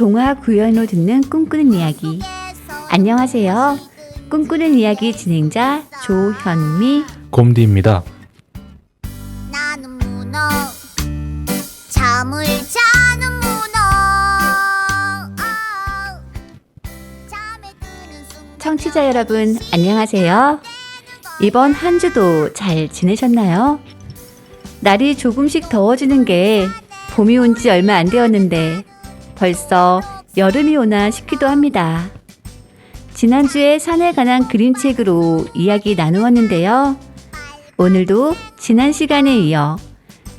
동화 구연으로 듣는 꿈꾸는 이야기. 안녕하세요. 꿈꾸는 이야기 진행자 조현미 곰디입니다. 나는 문어 잠을 자는 문어 잠에 드는 순간 청취자 여러분 안녕하세요. 이번 한 주도 잘 지내셨나요? 날이 조금씩 더워지는 게 봄이 온 지 얼마 안 되었는데 벌써 여름이 오나 싶기도 합니다. 지난주에 산에 관한 그림책으로 이야기 나누었는데요. 오늘도 지난 시간에 이어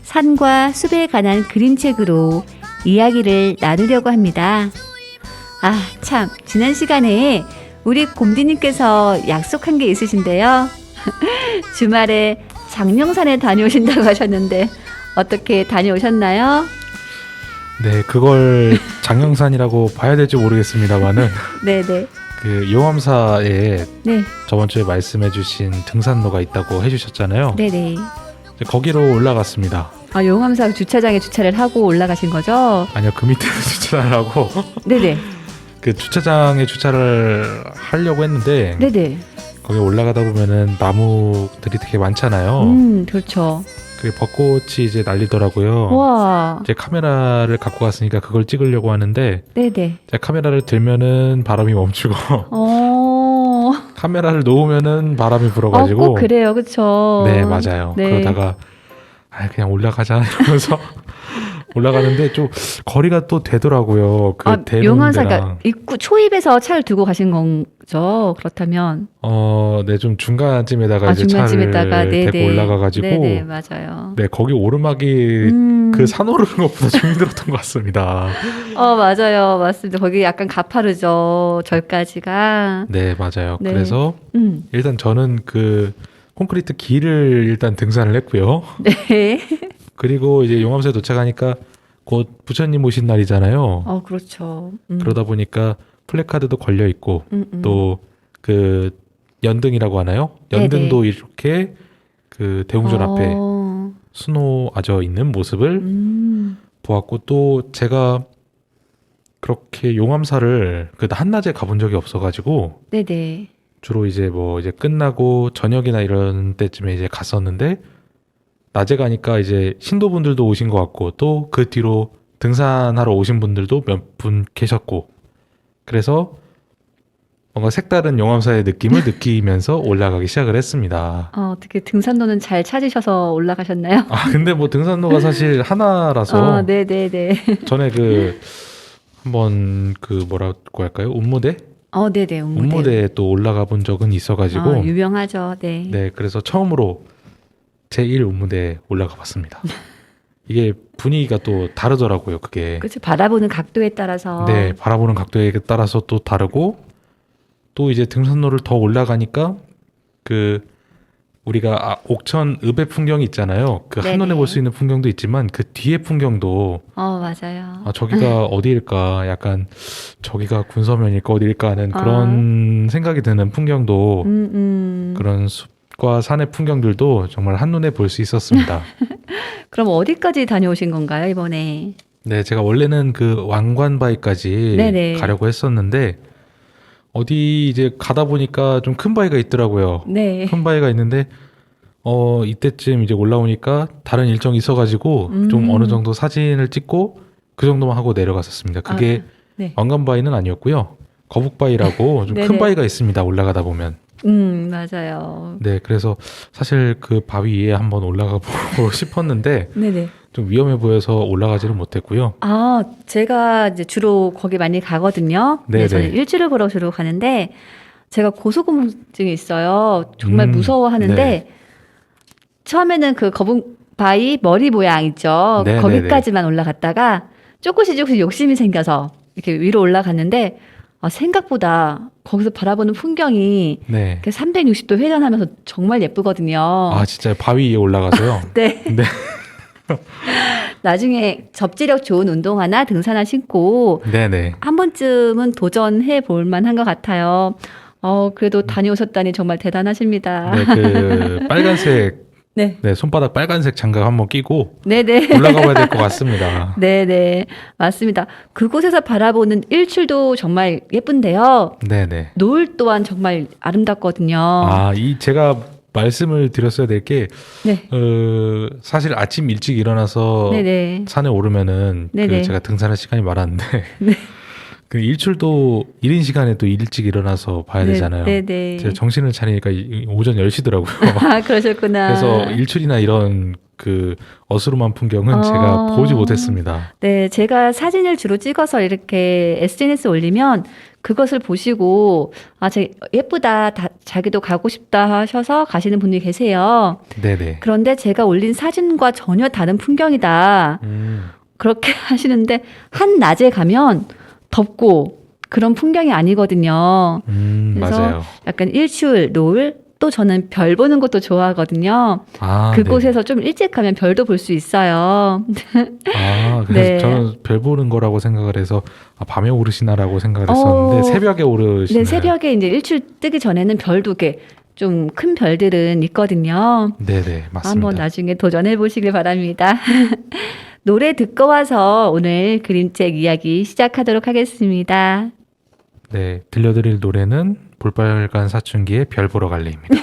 산과 숲에 관한 그림책으로 이야기를 나누려고 합니다. 아, 참, 지난 시간에 우리 곰디님께서 약속한 게 있으신데요. 주말에 장명산에 다녀오신다고 하셨는데 어떻게 다녀오셨나요? 네, 그걸 장영산이라고 봐야 될지 모르겠습니다만은 네네. 그 용암사에 네, 저번 주에 말씀해주신 등산로가 있다고 해주셨잖아요. 네네. 이제 거기로 올라갔습니다. 아, 용암사 주차장에 주차를 하고 올라가신 거죠? 아니요, 그 밑에 주차를 하고 네네. 그 주차장에 주차를 하려고 했는데 네네. 거기 올라가다 보면은 나무들이 되게 많잖아요. 그렇죠. 그 벚꽃이 이제 날리더라고요. 와, 제 카메라를 갖고 갔으니까 그걸 찍으려고 하는데 네네. 제가 카메라를 들면은 바람이 멈추고 카메라를 놓으면은 바람이 불어가지고 꼭 그래요, 그쵸? 네, 맞아요. 네. 그러다가 그냥 올라가자 이러면서 올라가는데 좀 거리가 또 되더라고요. 그 용암사 대릉대랑 그러니까 입구 초입에서 차를 두고 가신 거죠? 그렇다면 네, 좀 중간쯤에다가 이제 중간쯤에다가 차를 네네. 대고 올라가가지고 네네, 맞아요. 네, 거기 오르막이 그 산 오르는 것보다 좀 힘들었던 것 같습니다. 맞아요, 맞습니다. 거기 약간 가파르죠, 절까지가. 네, 맞아요. 네. 그래서 일단 저는 그 콘크리트 길을 일단 등산을 했고요. 네. 그리고 이제 용암사에 도착하니까 곧 부처님 오신 날이잖아요. 그렇죠. 그러다 보니까 플래카드도 걸려 있고 음. 또 그 연등이라고 하나요? 연등도 이렇게 그 대웅전 앞에 수놓아져 있는 모습을 보았고 또 제가 그렇게 용암사를 그 한낮에 가본 적이 없어가지고 네네. 주로 이제 뭐 이제 끝나고 저녁이나 이런 때쯤에 이제 갔었는데 낮에 가니까 이제 신도분들도 오신 것 같고 또 그 뒤로 등산하러 오신 분들도 몇 분 계셨고 그래서 뭔가 색다른 용암사의 느낌을 느끼면서 올라가기 시작을 했습니다. 어떻게 등산로는 잘 찾으셔서 올라가셨나요? 근데 뭐 등산로가 사실 하나라서 네네네. 전에 그 한번 그 뭐라고 할까요? 운무대? 네네. 운무대에 또 올라가 본 적은 있어가지고 유명하죠. 네. 네, 그래서 처음으로 제1 운무대에 올라가 봤습니다. 이게 분위기가 또 다르더라고요, 그게. 그렇죠. 바라보는 각도에 따라서. 네, 바라보는 각도에 따라서 또 다르고 또 이제 등산로를 더 올라가니까 그 우리가 옥천 읍의 풍경이 있잖아요. 그 네네. 한눈에 볼 수 있는 풍경도 있지만 그 뒤에 풍경도 맞아요. 저기가 어디일까 약간 저기가 군서면일까 어디일까 하는 그런 생각이 드는 풍경도 그런 숲과 산의 풍경들도 정말 한눈에 볼 수 있었습니다. 그럼 어디까지 다녀오신 건가요, 이번에? 네, 제가 원래는 그 왕관바위까지 네네. 가려고 했었는데 어디 이제 가다 보니까 좀 큰 바위가 있더라고요. 네. 큰 바위가 있는데 이때쯤 이제 올라오니까 다른 일정이 있어가지고 좀 어느 정도 사진을 찍고 그 정도만 하고 내려갔었습니다. 그게 네. 왕관바위는 아니었고요. 거북바위라고 좀 큰 네네. 바위가 있습니다. 올라가다 보면. 맞아요. 네, 그래서 사실 그 바위 위에 한번 올라가 보고 싶었는데 네네. 좀 위험해 보여서 올라가지는 못했고요. 제가 이제 주로 거기 많이 가거든요. 네네. 저는 일주를 보러 주로 가는데 제가 고소공증이 있어요. 정말 무서워하는데 네. 처음에는 그 거북바위 머리 모양 있죠. 네네네. 거기까지만 올라갔다가 조금씩 욕심이 생겨서 이렇게 위로 올라갔는데 생각보다 거기서 바라보는 풍경이 네. 이렇게 360도 회전하면서 정말 예쁘거든요. 진짜 바위 위에 올라가서요? 네. 네. 나중에 접지력 좋은 운동화나 등산화 신고 네네. 한 번쯤은 도전해 볼 만한 것 같아요. 그래도 다녀오셨다니 정말 대단하십니다. 네, 그 빨간색 네. 네, 손바닥 빨간색 장갑 한번 끼고 네네. 올라가 봐야 될 것 같습니다. 네네. 맞습니다. 그곳에서 바라보는 일출도 정말 예쁜데요. 네네. 노을 또한 정말 아름답거든요. 제가 말씀을 드렸어야 될 게, 네. 사실 아침 일찍 일어나서 네네. 산에 오르면은 네네. 제가 등산할 시간이 많았는데, 네. 그 일출도 이른 시간에 또 일찍 일어나서 봐야 되잖아요. 네네. 제가 정신을 차리니까 오전 10시더라고요. 아, 그러셨구나. 그래서 일출이나 이런 그 어스름한 풍경은 제가 보지 못했습니다. 네, 제가 사진을 주로 찍어서 이렇게 SNS에 올리면 그것을 보시고 예쁘다, 자기도 가고 싶다 하셔서 가시는 분들이 계세요. 네네. 그런데 제가 올린 사진과 전혀 다른 풍경이다. 그렇게 하시는데 한낮에 가면 덥고 그런 풍경이 아니거든요. 그래서 맞아요. 약간 일출, 노을, 또 저는 별 보는 것도 좋아하거든요. 그곳에서 좀 일찍 가면 별도 볼 수 있어요. 그래서 네. 저는 별 보는 거라고 생각을 해서 밤에 오르시나라고 생각을 했었는데 새벽에 오르시나요? 네, 새벽에 이제 일출 뜨기 전에는 별도 이렇게 좀 큰 별들은 있거든요. 네네, 맞습니다. 한번 나중에 도전해 보시길 바랍니다. 노래 듣고 와서 오늘 그림책 이야기 시작하도록 하겠습니다. 네, 들려드릴 노래는 볼빨간 사춘기의 별 보러 갈래입니다.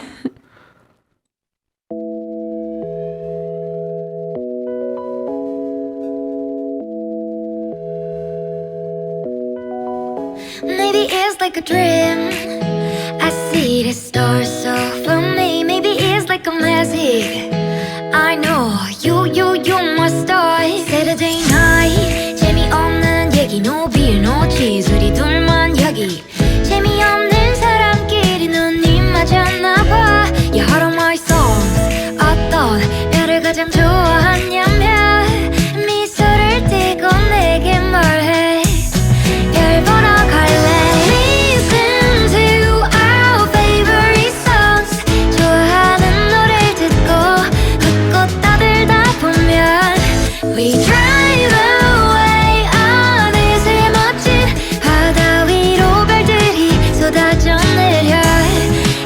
Maybe it's like a dream. I see the stars so for me. Maybe it's like a magic. I know you're my star. Saturday night 재미없는 얘기 no beer no cheese 우리 둘만 여기 재미없는 사람끼리 눈이 맞았나봐. You heart of my songs. 어떤 별을 가장 좋아하냐면 미소를 띠고 내게 말해. 별 보러 갈래. Listen to our favorite songs. 좋아하는 노래를 듣고 웃고 떠들다 보면 We drive away 어느새 멋진 바다 위로 별들이 쏟아져 내려.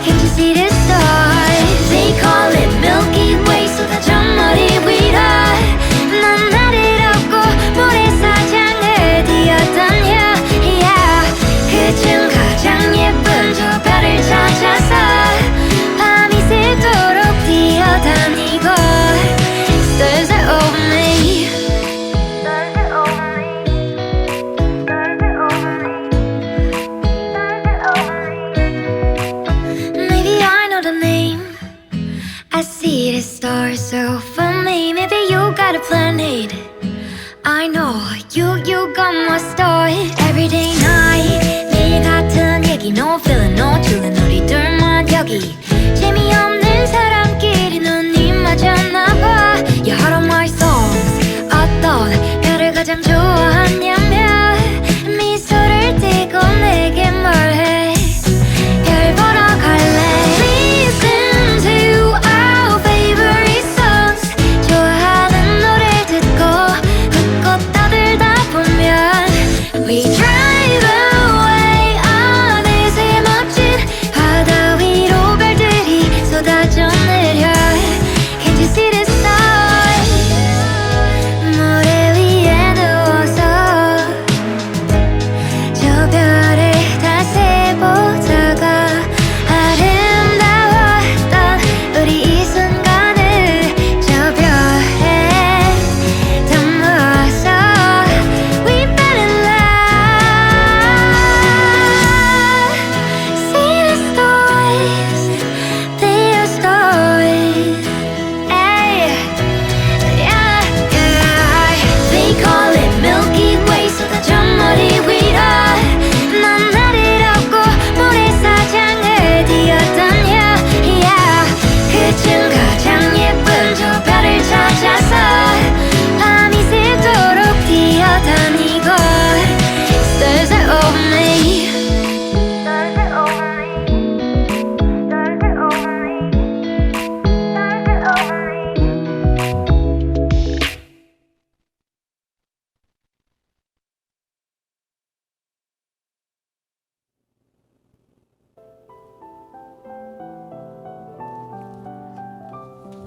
Can't you see the stars? They call it Milky Way. 쏟아져 머리 위로 난 나를 업고 모래사장을 뛰어다녀. 그중 가장 예쁜 저 별을 찾아서 밤이 새도록 뛰어다니고. Stars are over me. Stars are over me. Stars are over me. Stars are over me. Maybe I know the name. I see the stars over me. Maybe you got a planet. I know you got my star. Everyday night 매일 같은 얘기 no feeling no chillin 우리 둘만 여기 재미없는 사람끼리 눈이 맞았나봐. You heart of my songs. 어떤 별을 가장 좋아하냐면 미소를 띠고 내게 말해. 별 보러 갈래. Listen to our favorite songs. 좋아하는 노래 듣고 웃고 떠들다 보면 We drive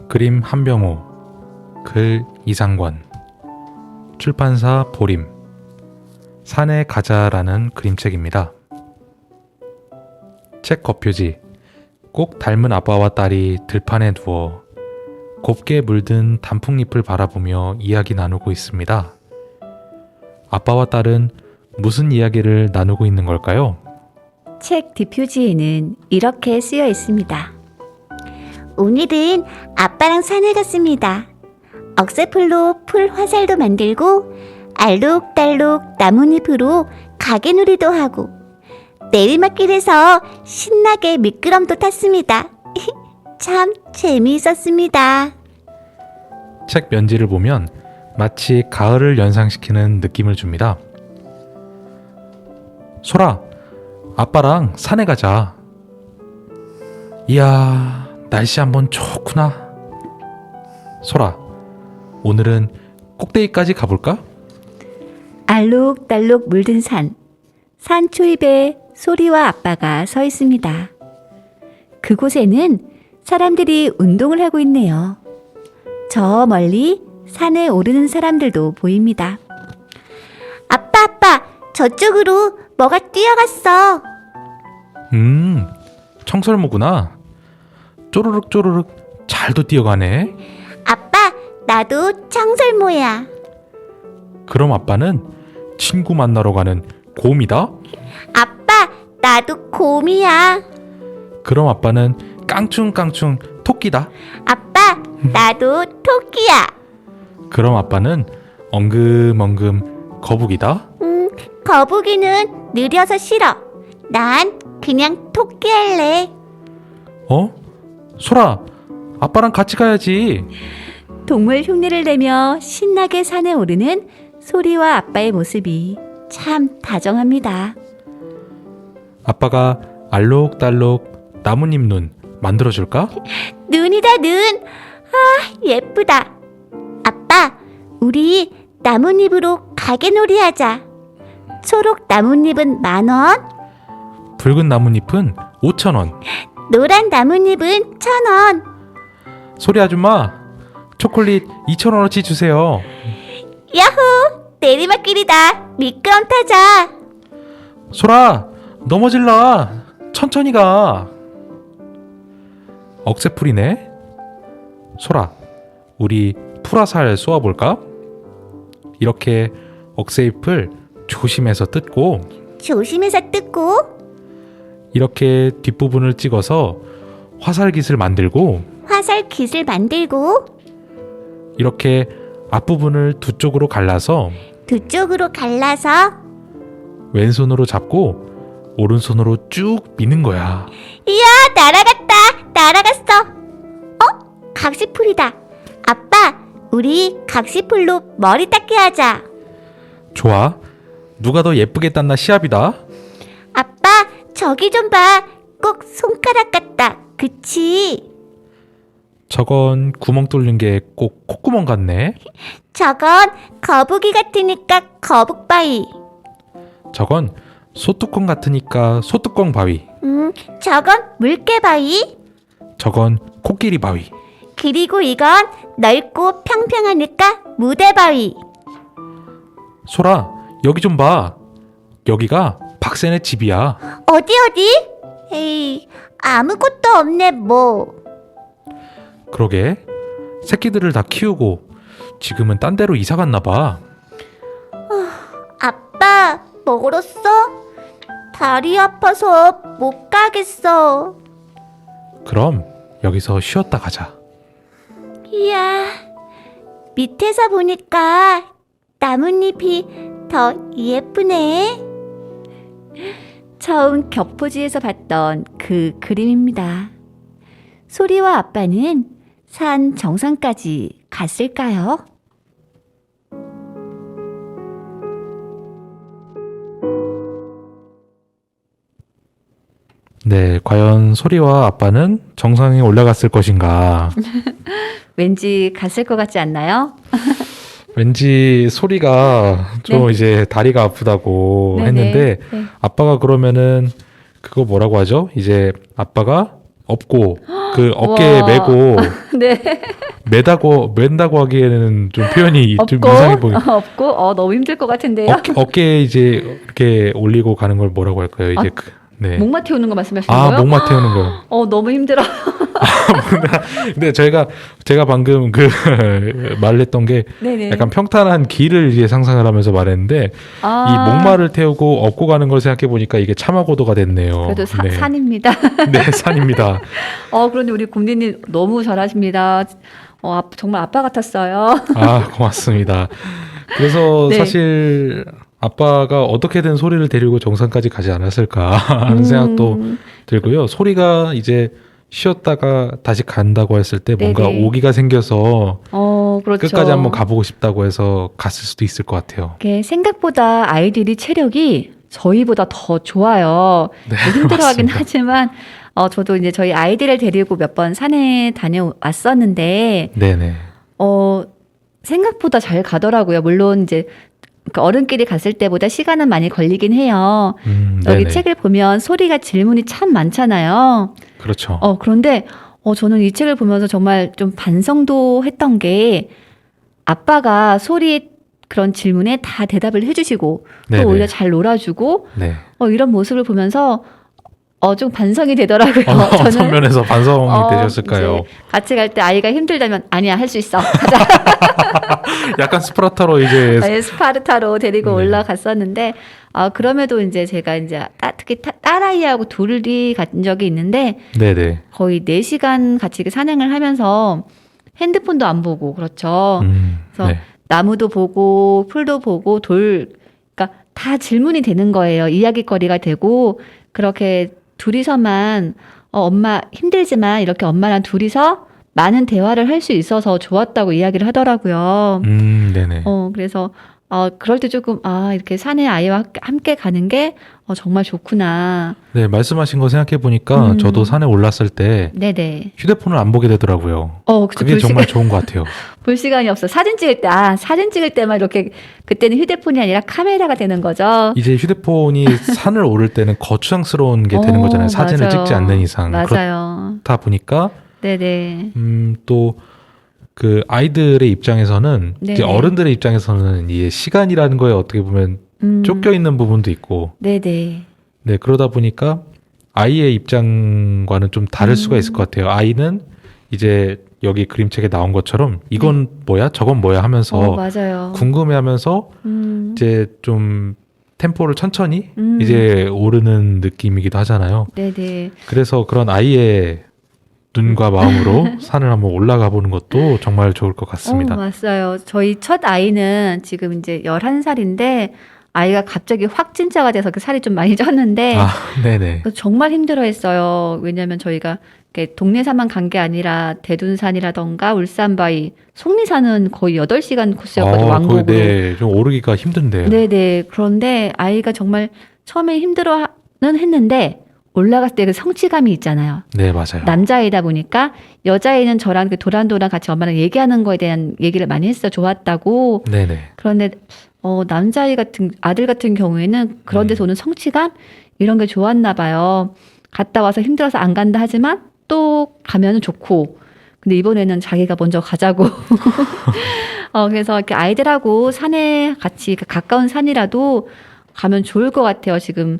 그림 한병호, 글 이상권, 출판사 보림, 산에 가자라는 그림책입니다. 책 겉표지. 꼭 닮은 아빠와 딸이 들판에 누워 곱게 물든 단풍잎을 바라보며 이야기 나누고 있습니다. 아빠와 딸은 무슨 이야기를 나누고 있는 걸까요? 책 뒷표지에는 이렇게 쓰여 있습니다. 오늘은 아빠랑 산에 갔습니다. 억새풀로 풀 화살도 만들고 알록달록 나뭇잎으로 가게놀이도 하고 내리막길에서 신나게 미끄럼도 탔습니다. 참 재미있었습니다. 책 면지를 보면 마치 가을을 연상시키는 느낌을 줍니다. 소라, 아빠랑 산에 가자. 이야, 날씨 한번 좋구나. 소라, 오늘은 꼭대기까지 가볼까? 알록달록 물든 산. 산 초입에 소리와 아빠가 서 있습니다. 그곳에는 사람들이 운동을 하고 있네요. 저 멀리 산에 오르는 사람들도 보입니다. 아빠, 저쪽으로 뭐가 뛰어갔어. 청설모구나. 쪼르륵 쪼르륵 잘도 뛰어가네. 아빠, 나도 청설모야. 그럼 아빠는 친구 만나러 가는 곰이다? 아빠, 나도 곰이야. 그럼 아빠는 깡충깡충 토끼다? 아빠, 나도 토끼야. 그럼 아빠는 엉금엉금 거북이다? 거북이는 느려서 싫어. 난 그냥 토끼 할래. 어? 소라, 아빠랑 같이 가야지. 동물 흉내를 내며 신나게 산에 오르는 소리와 아빠의 모습이 참 다정합니다. 아빠가 알록달록 나뭇잎 눈 만들어줄까? 눈이다, 눈. 아, 예쁘다. 아빠, 우리 나뭇잎으로 가게놀이 하자. 초록 나뭇잎은 10,000원, 붉은 나뭇잎은 5,000원. 노란 나뭇잎은 1,000원. 소리 아줌마, 초콜릿 2,000원어치 주세요. 야호! 내리막길이다. 미끄럼 타자. 소라, 넘어질라. 천천히 가. 억새풀이네. 소라, 우리 풀화살 쏘아볼까? 이렇게 억새잎을 조심해서 뜯고 조심해서 뜯고 이렇게 뒷부분을 찍어서 화살깃을 만들고 화살 깃을 만들고 이렇게 앞부분을 두 쪽으로 갈라서 두 쪽으로 갈라서 왼손으로 잡고 오른손으로 쭉 미는 거야. 이야, 날아갔다. 날아갔어. 각시풀이다. 아빠, 우리 각시풀로 머리 닦게 하자. 좋아. 누가 더 예쁘게 땄나 시합이다. 아빠, 저기 좀 봐. 꼭 손가락 같다. 그치? 저건 구멍 뚫린 게 꼭 콧구멍 같네. 저건 거북이 같으니까 거북바위. 저건 소뚜껑 같으니까 소뚜껑 바위. 저건 물개바위. 저건 코끼리 바위. 그리고 이건 넓고 평평하니까 무대바위. 소라, 여기 좀 봐. 여기가 박새네 집이야. 어디? 에이, 아무것도 없네 뭐. 그러게. 새끼들을 다 키우고 지금은 딴 데로 이사 갔나 봐. 아빠, 멀었어? 다리 아파서 못 가겠어. 그럼 여기서 쉬었다 가자. 이야, 밑에서 보니까 나뭇잎이 더 예쁘네. 처음 격포지에서 봤던 그 그림입니다. 소리와 아빠는 산 정상까지 갔을까요? 네, 과연 소리와 아빠는 정상에 올라갔을 것인가? 왠지 갔을 것 같지 않나요? 왠지 소리가 좀 네. 이제 다리가 아프다고 네네. 했는데 네. 아빠가 그러면은 그거 뭐라고 하죠? 이제 아빠가 업고 그 어깨에 우와. 메고 네. 맨다고 하기에는 좀 표현이 좀 없고, 이상해 보이. 없고, 너무 힘들 것 같은데요. 어깨에 이제 이렇게 올리고 가는 걸 뭐라고 할까요? 이제 네. 목마 태우는 거 말씀하시는 아, 거예요? 목마 태우는 거. 너무 힘들어. 근데 제가 방금 그 말을 했던 게 네네. 약간 평탄한 길을 이제 상상을 하면서 말했는데 이 목마를 태우고 업고 가는 걸 생각해 보니까 이게 참화고도가 됐네요. 그래도 네. 산입니다. 네, 산입니다. 그런데 우리 곰디님 너무 잘하십니다. 정말 아빠 같았어요. 아, 고맙습니다. 그래서 네. 사실 아빠가 어떻게든 소리를 데리고 정상까지 가지 않았을까 하는 생각도 들고요. 소리가 이제 쉬었다가 다시 간다고 했을 때 뭔가 네네. 오기가 생겨서 그렇죠. 끝까지 한번 가보고 싶다고 해서 갔을 수도 있을 것 같아요. 이게 생각보다 아이들이 체력이 저희보다 더 좋아요. 네, 힘들어하긴 맞습니다. 하지만 저도 이제 저희 아이들을 데리고 몇 번 산에 다녀왔었는데 네네. 생각보다 잘 가더라고요. 물론 이제 그러니까 어른끼리 갔을 때보다 시간은 많이 걸리긴 해요. 여기 네네. 책을 보면 소리가 질문이 참 많잖아요. 그렇죠. 그런데 저는 이 책을 보면서 정말 좀 반성도 했던 게 아빠가 소리 그런 질문에 다 대답을 해주시고 네네. 또 오히려 잘 놀아주고 네. 이런 모습을 보면서 좀 반성이 되더라고요. 어떤 면에서 반성이 되셨을까요? 이제 같이 갈 때 아이가 힘들다면 아니야 할 수 있어. 가자. 약간 스파르타로 이제 스파르타로 데리고 네. 올라갔었는데 그럼에도 이제 제가 이제 특히 딸아이하고 둘이 간 적이 있는데 네네. 거의 4시간 같이 이렇게 산행을 하면서 핸드폰도 안 보고 그렇죠. 그래서 네. 나무도 보고 풀도 보고 그러니까 다 질문이 되는 거예요. 이야기거리가 되고 그렇게 둘이서만 엄마 힘들지만 이렇게 엄마랑 둘이서 많은 대화를 할 수 있어서 좋았다고 이야기를 하더라고요. 네네. 그래서 그럴 때 조금 이렇게 산에 아이와 함께 가는 게 정말 좋구나. 네, 말씀하신 거 생각해 보니까 저도 산에 올랐을 때 네네. 휴대폰을 안 보게 되더라고요. 그쵸, 그게 정말 좋은 것 같아요. 볼 시간이 없어. 사진 찍을 때만 이렇게 그때는 휴대폰이 아니라 카메라가 되는 거죠. 이제 휴대폰이 산을 오를 때는 거추장스러운 게 되는 거잖아요. 사진을 맞아요. 찍지 않는 이상. 맞아요. 그렇다 보니까 네네. 또 그 아이들의 입장에서는 이제 네네. 어른들의 입장에서는 이 시간이라는 거에 어떻게 보면 쫓겨 있는 부분도 있고, 네네. 네 그러다 보니까 아이의 입장과는 좀 다를 수가 있을 것 같아요. 아이는 이제 여기 그림책에 나온 것처럼 이건 뭐야, 저건 뭐야 하면서 맞아요. 궁금해하면서 이제 좀 템포를 천천히 이제 오르는 느낌이기도 하잖아요. 네네. 그래서 그런 아이의 눈과 마음으로 산을 한번 올라가 보는 것도 정말 좋을 것 같습니다. 맞아요. 저희 첫 아이는 지금 이제 11살인데 아이가 갑자기 확진자가 돼서 그 살이 좀 많이 쪘는데 네네. 정말 힘들어했어요. 왜냐하면 저희가 이렇게 동네산만 간 게 아니라 대둔산이라던가 울산바위, 속리산은 거의 8시간 코스였거든요. 왕복으로. 네, 좀 오르기가 힘든데요. 네네. 그런데 아이가 정말 처음에 힘들어는 했는데 올라갔을 때 그 성취감이 있잖아요. 네, 맞아요. 남자아이다 보니까 여자아이는 저랑 그 도란도란 같이 엄마랑 얘기하는 거에 대한 얘기를 많이 했어요. 좋았다고. 네네. 그런데 아들 같은 경우에는 그런 데서 오는 성취감 이런 게 좋았나 봐요. 갔다 와서 힘들어서 안 간다 하지만 또 가면은 좋고. 근데 이번에는 자기가 먼저 가자고. 그래서 이렇게 아이들하고 산에 같이 가까운 산이라도 가면 좋을 것 같아요. 지금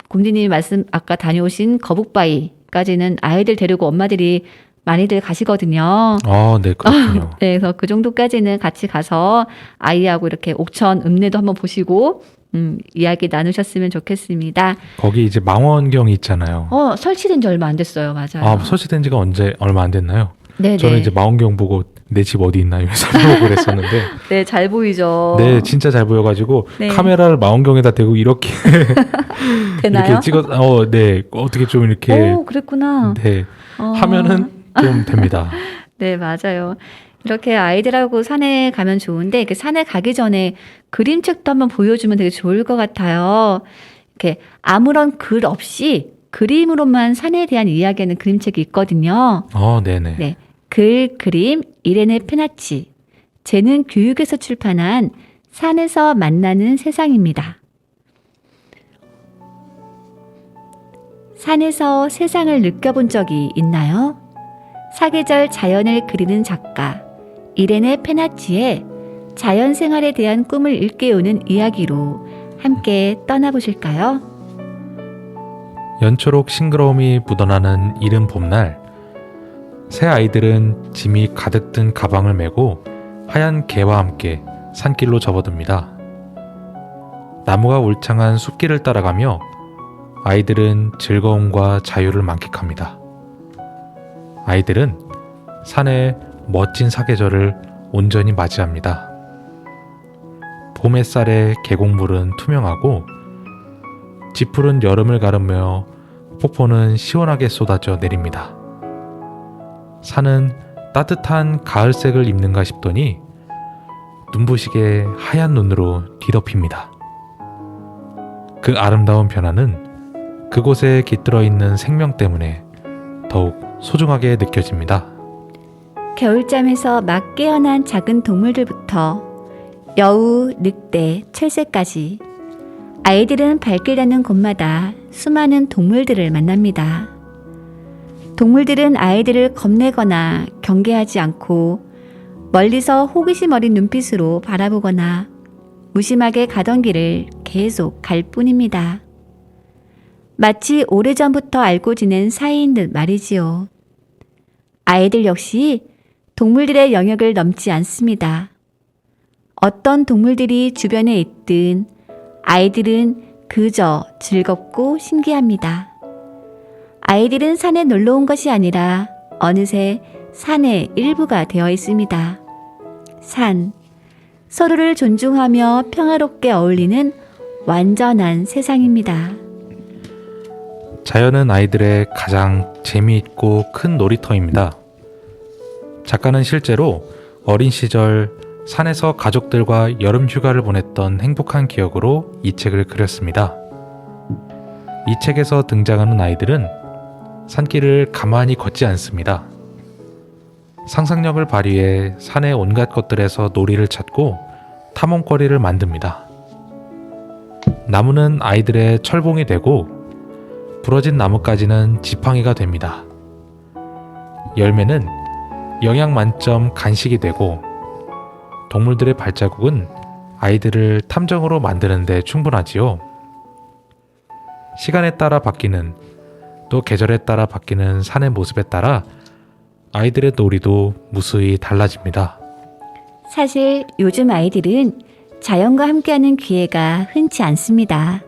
곰디님이 아까 다녀오신 거북바위까지는 아이들 데리고 엄마들이 많이들 가시거든요. 네, 그렇군요. 네, 그래서 그 정도까지는 같이 가서 아이하고 이렇게 옥천 읍내도 한번 보시고 이야기 나누셨으면 좋겠습니다. 거기 이제 망원경이 있잖아요. 설치된 지 얼마 안 됐어요. 맞아요. 설치된 지가 얼마 안 됐나요? 네네. 저는 이제 망원경 보고 내 집 어디 있나 이러면서 보고 그랬었는데. 네, 잘 보이죠. 네, 진짜 잘 보여가지고 네. 카메라를 망원경에다 대고 이렇게 되나요? 이렇게 찍어, 네, 어떻게 좀 이렇게 그랬구나. 네 하면은 좀 됩니다. 네, 맞아요. 이렇게 아이들하고 산에 가면 좋은데 그 산에 가기 전에 그림책도 한번 보여주면 되게 좋을 것 같아요. 이렇게 아무런 글 없이 그림으로만 산에 대한 이야기하는 그림책이 있거든요. 네네. 네, 그림 이레네 페나치 재능 교육에서 출판한 산에서 만나는 세상입니다. 산에서 세상을 느껴본 적이 있나요? 사계절 자연을 그리는 작가 이레네 페나치의 자연생활에 대한 꿈을 일깨우는 이야기로 함께 떠나보실까요? 연초록 싱그러움이 묻어나는 이른 봄날, 새 아이들은 짐이 가득 든 가방을 메고 하얀 개와 함께 산길로 접어듭니다. 나무가 울창한 숲길을 따라가며 아이들은 즐거움과 자유를 만끽합니다. 아이들은 산의 멋진 사계절을 온전히 맞이합니다. 봄 햇살에 계곡물은 투명하고 지풀은 여름을 가르며 폭포는 시원하게 쏟아져 내립니다. 산은 따뜻한 가을색을 입는가 싶더니 눈부시게 하얀 눈으로 뒤덮입니다. 그 아름다운 변화는 그곳에 깃들어 있는 생명 때문에 더욱 소중하게 느껴집니다. 겨울잠에서 막 깨어난 작은 동물들부터 여우, 늑대, 철새까지 아이들은 발길 닿는 곳마다 수많은 동물들을 만납니다. 동물들은 아이들을 겁내거나 경계하지 않고 멀리서 호기심 어린 눈빛으로 바라보거나 무심하게 가던 길을 계속 갈 뿐입니다. 마치 오래전부터 알고 지낸 사이인 듯 말이지요. 아이들 역시 동물들의 영역을 넘지 않습니다. 어떤 동물들이 주변에 있든 아이들은 그저 즐겁고 신기합니다. 아이들은 산에 놀러 온 것이 아니라 어느새 산의 일부가 되어 있습니다. 산, 서로를 존중하며 평화롭게 어울리는 완전한 세상입니다. 자연은 아이들의 가장 재미있고 큰 놀이터입니다. 작가는 실제로 어린 시절 산에서 가족들과 여름 휴가를 보냈던 행복한 기억으로 이 책을 그렸습니다. 이 책에서 등장하는 아이들은 산길을 가만히 걷지 않습니다. 상상력을 발휘해 산의 온갖 것들에서 놀이를 찾고 탐험거리를 만듭니다. 나무는 아이들의 철봉이 되고 부러진 나뭇가지는 지팡이가 됩니다. 열매는 영양 만점 간식이 되고 동물들의 발자국은 아이들을 탐정으로 만드는 데 충분하지요. 시간에 따라 바뀌는 또 계절에 따라 바뀌는 산의 모습에 따라 아이들의 놀이도 무수히 달라집니다. 사실 요즘 아이들은 자연과 함께하는 기회가 흔치 않습니다.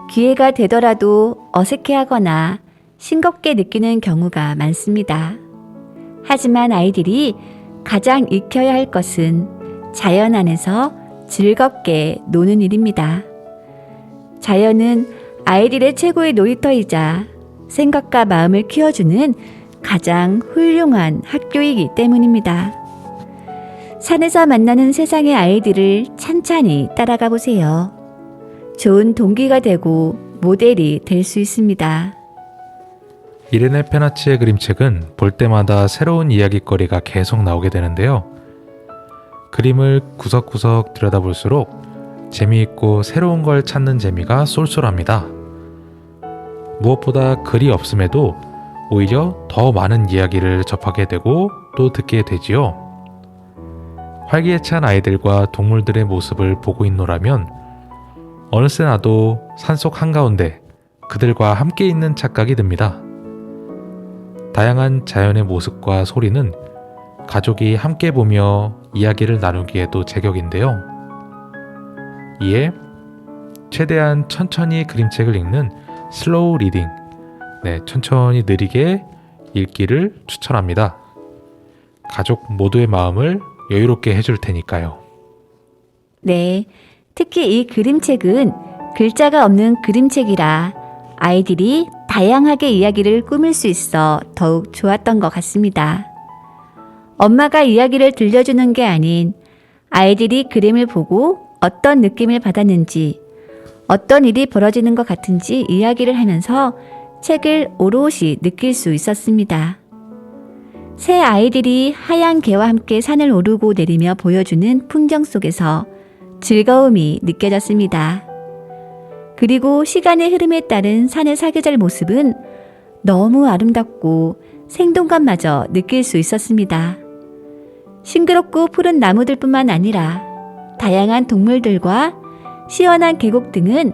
기회가 되더라도 어색해하거나 싱겁게 느끼는 경우가 많습니다. 하지만 아이들이 가장 익혀야 할 것은 자연 안에서 즐겁게 노는 일입니다. 자연은 아이들의 최고의 놀이터이자 생각과 마음을 키워주는 가장 훌륭한 학교이기 때문입니다. 산에서 만나는 세상의 아이들을 찬찬히 따라가 보세요. 좋은 동기가 되고 모델이 될 수 있습니다. 이레네 페나치의 그림책은 볼 때마다 새로운 이야깃거리가 계속 나오게 되는데요. 그림을 구석구석 들여다볼수록 재미있고 새로운 걸 찾는 재미가 쏠쏠합니다. 무엇보다 글이 없음에도 오히려 더 많은 이야기를 접하게 되고 또 듣게 되지요. 활기에 찬 아이들과 동물들의 모습을 보고 있노라면 어느새 나도 산속 한가운데 그들과 함께 있는 착각이 듭니다. 다양한 자연의 모습과 소리는 가족이 함께 보며 이야기를 나누기에도 제격인데요. 이에 최대한 천천히 그림책을 읽는 슬로우 리딩, 천천히 느리게 읽기를 추천합니다. 가족 모두의 마음을 여유롭게 해줄 테니까요. 네, 특히 이 그림책은 글자가 없는 그림책이라 아이들이 다양하게 이야기를 꾸밀 수 있어 더욱 좋았던 것 같습니다. 엄마가 이야기를 들려주는 게 아닌 아이들이 그림을 보고 어떤 느낌을 받았는지, 어떤 일이 벌어지는 것 같은지 이야기를 하면서 책을 오롯이 느낄 수 있었습니다. 새 아이들이 하얀 개와 함께 산을 오르고 내리며 보여주는 풍경 속에서 즐거움이 느껴졌습니다. 그리고 시간의 흐름에 따른 산의 사계절 모습은 너무 아름답고 생동감마저 느낄 수 있었습니다. 싱그럽고 푸른 나무들뿐만 아니라 다양한 동물들과 시원한 계곡 등은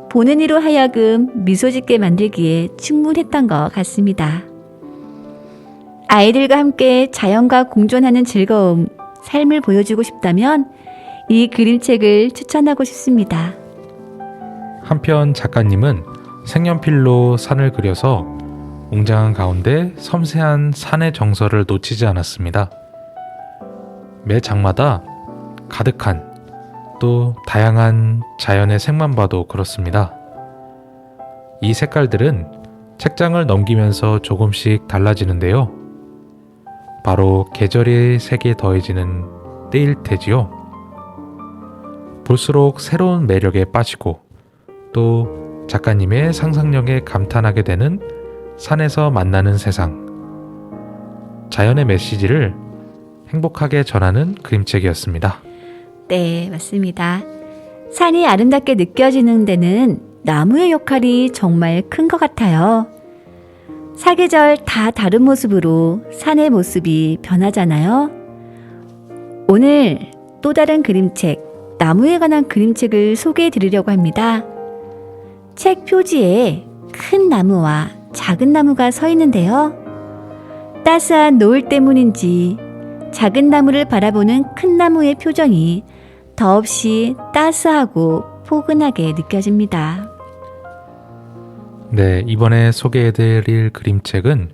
보는 이로 하여금 미소 짓게 만들기에 충분했던 것 같습니다. 아이들과 함께 자연과 공존하는 즐거움, 삶을 보여주고 싶다면 이 그림책을 추천하고 싶습니다. 한편 작가님은 색연필로 산을 그려서 웅장한 가운데 섬세한 산의 정서를 놓치지 않았습니다. 매 장마다 가득한 또 다양한 자연의 색만 봐도 그렇습니다. 이 색깔들은 책장을 넘기면서 조금씩 달라지는데요. 바로 계절의 색이 더해지는 때일 테지요. 볼수록 새로운 매력에 빠지고 또 작가님의 상상력에 감탄하게 되는 산에서 만나는 세상. 자연의 메시지를 행복하게 전하는 그림책이었습니다. 네, 맞습니다. 산이 아름답게 느껴지는 데는 나무의 역할이 정말 큰 것 같아요. 사계절 다 다른 모습으로 산의 모습이 변하잖아요. 오늘 또 다른 그림책, 나무에 관한 그림책을 소개해 드리려고 합니다. 책 표지에 큰 나무와 작은 나무가 서 있는데요. 따스한 노을 때문인지 작은 나무를 바라보는 큰 나무의 표정이 더없이 따스하고 포근하게 느껴집니다. 네, 이번에 소개해드릴 그림책은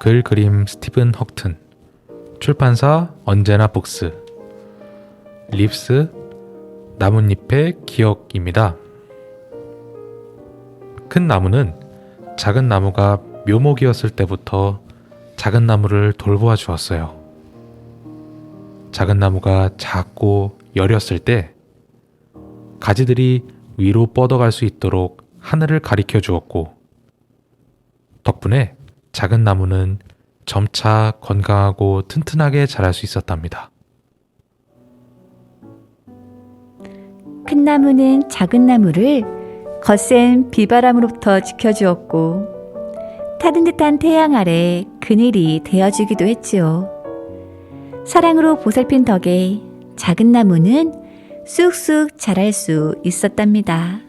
글 그림 스티븐 헉튼, 출판사 언제나 북스, 립스 나뭇잎의 기억입니다. 큰 나무는 작은 나무가 묘목이었을 때부터 작은 나무를 돌보아 주었어요. 작은 나무가 작고 여렸을 때 가지들이 위로 뻗어갈 수 있도록 하늘을 가리켜 주었고, 덕분에 작은 나무는 점차 건강하고 튼튼하게 자랄 수 있었답니다. 큰 나무는 작은 나무를 거센 비바람으로부터 지켜주었고 타든 듯한 태양 아래 그늘이 되어주기도 했지요. 사랑으로 보살핀 덕에 작은 나무는 쑥쑥 자랄 수 있었답니다.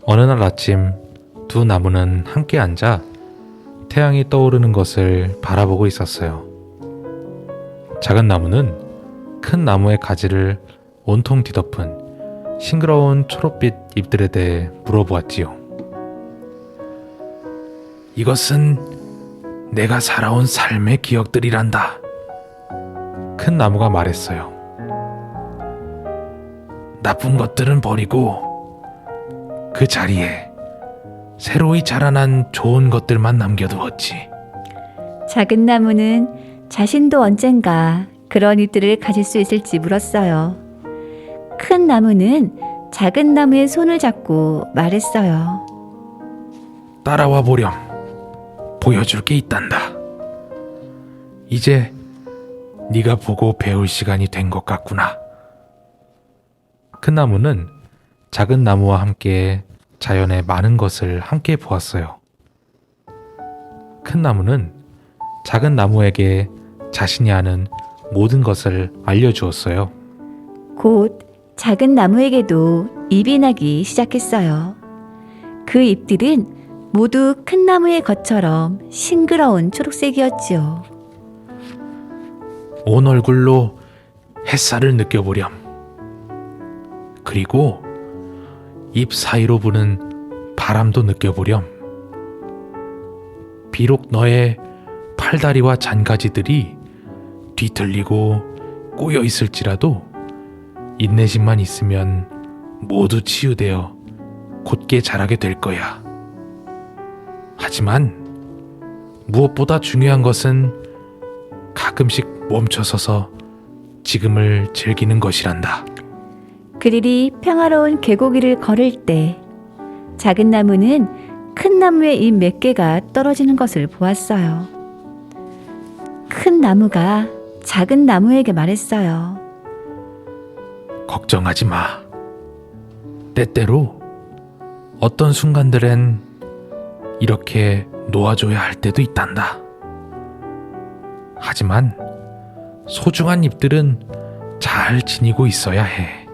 어느 날 아침 두 나무는 함께 앉아 태양이 떠오르는 것을 바라보고 있었어요. 작은 나무는 큰 나무의 가지를 온통 뒤덮은 싱그러운 초록빛 잎들에 대해 물어보았지요. 이것은 내가 살아온 삶의 기억들이란다. 큰 나무가 말했어요. 나쁜 것들은 버리고 그 자리에 새로이 자라난 좋은 것들만 남겨두었지. 작은 나무는 자신도 언젠가 그런 잎들을 가질 수 있을지 물었어요. 큰 나무는 작은 나무의 손을 잡고 말했어요. 따라와 보렴. 보여줄 게 있단다. 이제 네가 보고 배울 시간이 된 것 같구나. 큰 나무는 작은 나무와 함께 자연의 많은 것을 함께 보았어요. 큰 나무는 작은 나무에게 자신이 아는 모든 것을 알려주었어요. 곧 작은 나무에게도 잎이 나기 시작했어요. 그 잎들은 모두 큰 나무의 겉처럼 싱그러운 초록색이었지요. 온 얼굴로 햇살을 느껴보렴. 그리고 잎 사이로 부는 바람도 느껴보렴. 비록 너의 팔다리와 잔가지들이 뒤틀리고 꼬여 있을지라도 인내심만 있으면 모두 치유되어 곧게 자라게 될 거야. 하지만 무엇보다 중요한 것은 가끔씩 멈춰서서 지금을 즐기는 것이란다. 그들이 평화로운 계곡 위를 걸을 때 작은 나무는 큰 나무의 잎 몇 개가 떨어지는 것을 보았어요. 큰 나무가 작은 나무에게 말했어요. 걱정하지 마. 때때로 어떤 순간들엔 이렇게 놓아줘야 할 때도 있단다. 하지만 소중한 잎들은 잘 지니고 있어야 해.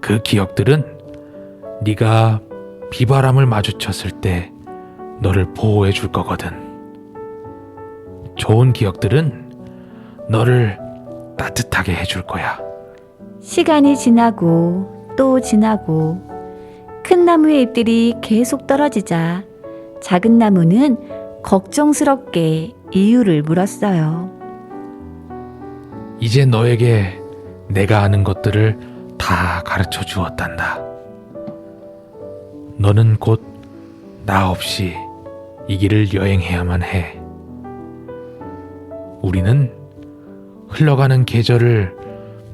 그 기억들은 네가 비바람을 마주쳤을 때 너를 보호해 줄 거거든. 좋은 기억들은 너를 따뜻하게 해줄 거야. 시간이 지나고 또 지나고 큰 나무의 잎들이 계속 떨어지자 작은 나무는 걱정스럽게 이유를 물었어요. 이제 너에게 내가 아는 것들을 다 가르쳐 주었단다. 너는 곧 나 없이 이 길을 여행해야만 해. 우리는 흘러가는 계절을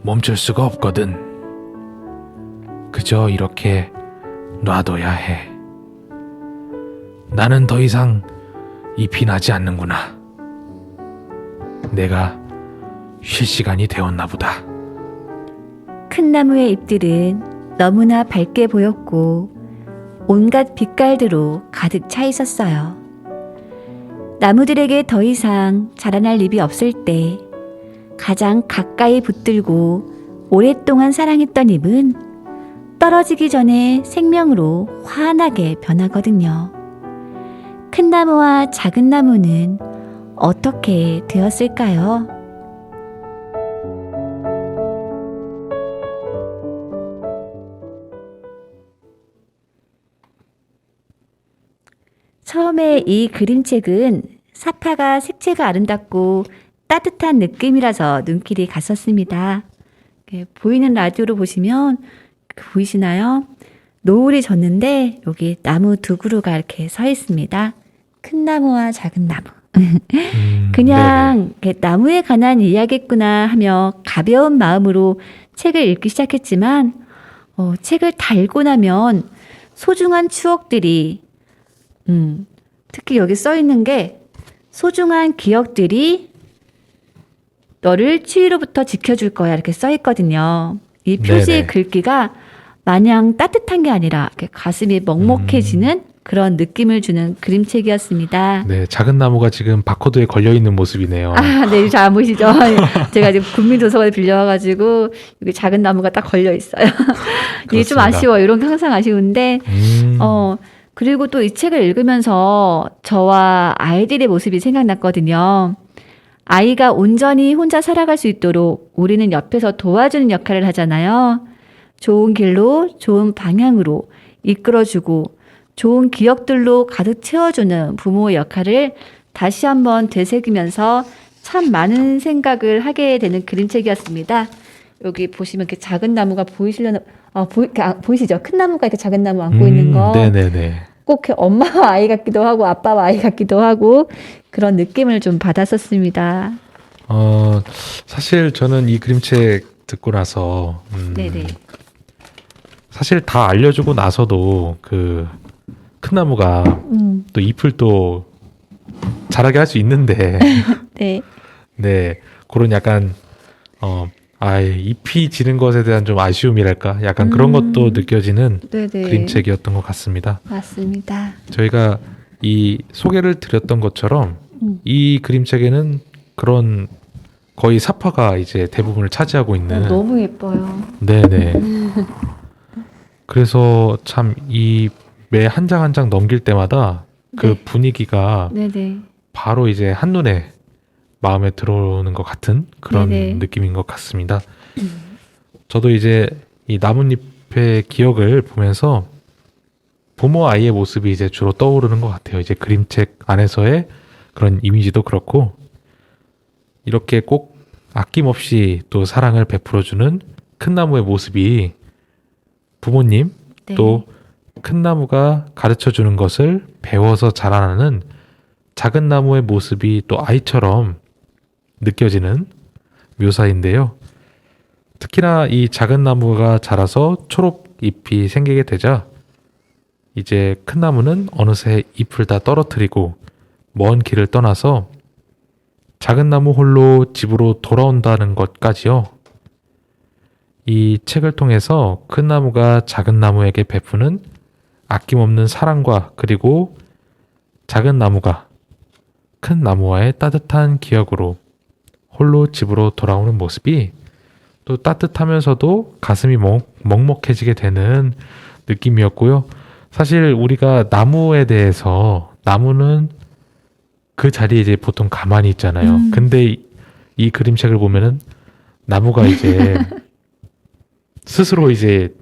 멈출 수가 없거든. 그저 이렇게 놔둬야 해. 나는 더 이상 잎이 나지 않는구나. 내가 쉴 시간이 되었나 보다. 큰 나무의 잎들은 너무나 밝게 보였고 온갖 빛깔들로 가득 차 있었어요. 나무들에게 더 이상 자라날 잎이 없을 때 가장 가까이 붙들고 오랫동안 사랑했던 잎은 떨어지기 전에 생명으로 환하게 변하거든요. 큰 나무와 작은 나무는 어떻게 되었을까요? 처음에 이 그림책은 사파가 색채가 아름답고 따뜻한 느낌이라서 눈길이 갔었습니다. 보이는 라디오로 보시면 보이시나요? 노을이 졌는데 여기 나무 두 그루가 이렇게 서 있습니다. 큰 나무와 작은 나무. 그냥 이렇게 나무에 관한 이야기겠구나 하며 가벼운 마음으로 책을 읽기 시작했지만 책을 다 읽고 나면 소중한 추억들이 특히 여기 써 있는 게 소중한 기억들이 너를 추위로부터 지켜줄 거야 이렇게 써 있거든요. 이 표지의 네네. 글귀가 마냥 따뜻한 게 아니라 이렇게 가슴이 먹먹해지는 그런 느낌을 주는 그림책이었습니다. 네, 작은 나무가 지금 바코드에 걸려 있는 모습이네요. 아, 네, 잘 안 보이시죠? 제가 지금 국민도서관에 빌려와가지고 여기 작은 나무가 딱 걸려 있어요. 이게 좀 그렇습니다. 아쉬워요. 이런 게 항상 아쉬운데 그리고 또 이 책을 읽으면서 저와 아이들의 모습이 생각났거든요. 아이가 온전히 혼자 살아갈 수 있도록 우리는 옆에서 도와주는 역할을 하잖아요. 좋은 길로, 좋은 방향으로 이끌어주고 좋은 기억들로 가득 채워주는 부모의 역할을 다시 한번 되새기면서 참 많은 생각을 하게 되는 그림책이었습니다. 여기 보시면 이렇게 작은 나무가 보이시려나, 보이시죠? 큰 나무가 이렇게 작은 나무 안고 있는 거. 네네네. 꼭 엄마와 아이 같기도 하고 아빠와 아이 같기도 하고 그런 느낌을 좀 받았었습니다. 사실 저는 이 그림책 듣고 나서 네네. 사실 다 알려주고 나서도 그 큰 나무가 또 잎을 또 자라게 할 수 있는데 네. 네, 그런 약간 잎이 지는 것에 대한 좀 아쉬움이랄까 약간 그런 것도 느껴지는 네네. 그림책이었던 것 같습니다. 맞습니다. 저희가 이 소개를 드렸던 것처럼 이 그림책에는 그런 거의 사파가 이제 대부분을 차지하고 있는 너무 예뻐요. 네네. 그래서 참 이 매 한 장 한 장 넘길 때마다 그 네. 분위기가 네네. 바로 이제 한눈에 마음에 들어오는 것 같은 그런 네네. 느낌인 것 같습니다. 저도 이제 이 나뭇잎의 기억을 보면서 부모 아이의 모습이 이제 주로 떠오르는 것 같아요. 이제 그림책 안에서의 그런 이미지도 그렇고 이렇게 꼭 아낌없이 또 사랑을 베풀어주는 큰 나무의 모습이 부모님 네. 또 큰 나무가 가르쳐주는 것을 배워서 자라나는 작은 나무의 모습이 또 아이처럼 느껴지는 묘사인데요. 특히나 이 작은 나무가 자라서 초록잎이 생기게 되자 이제 큰 나무는 어느새 잎을 다 떨어뜨리고 먼 길을 떠나서 작은 나무 홀로 집으로 돌아온다는 것까지요. 이 책을 통해서 큰 나무가 작은 나무에게 베푸는 아낌없는 사랑과 그리고 작은 나무가 큰 나무와의 따뜻한 기억으로 홀로 집으로 돌아오는 모습이 또 따뜻하면서도 가슴이 먹먹해지게 되는 느낌이었고요. 사실 우리가 나무에 대해서 나무는 그 자리에 이제 보통 가만히 있잖아요. 근데 이 그림책을 보면은 나무가 이제 스스로 이제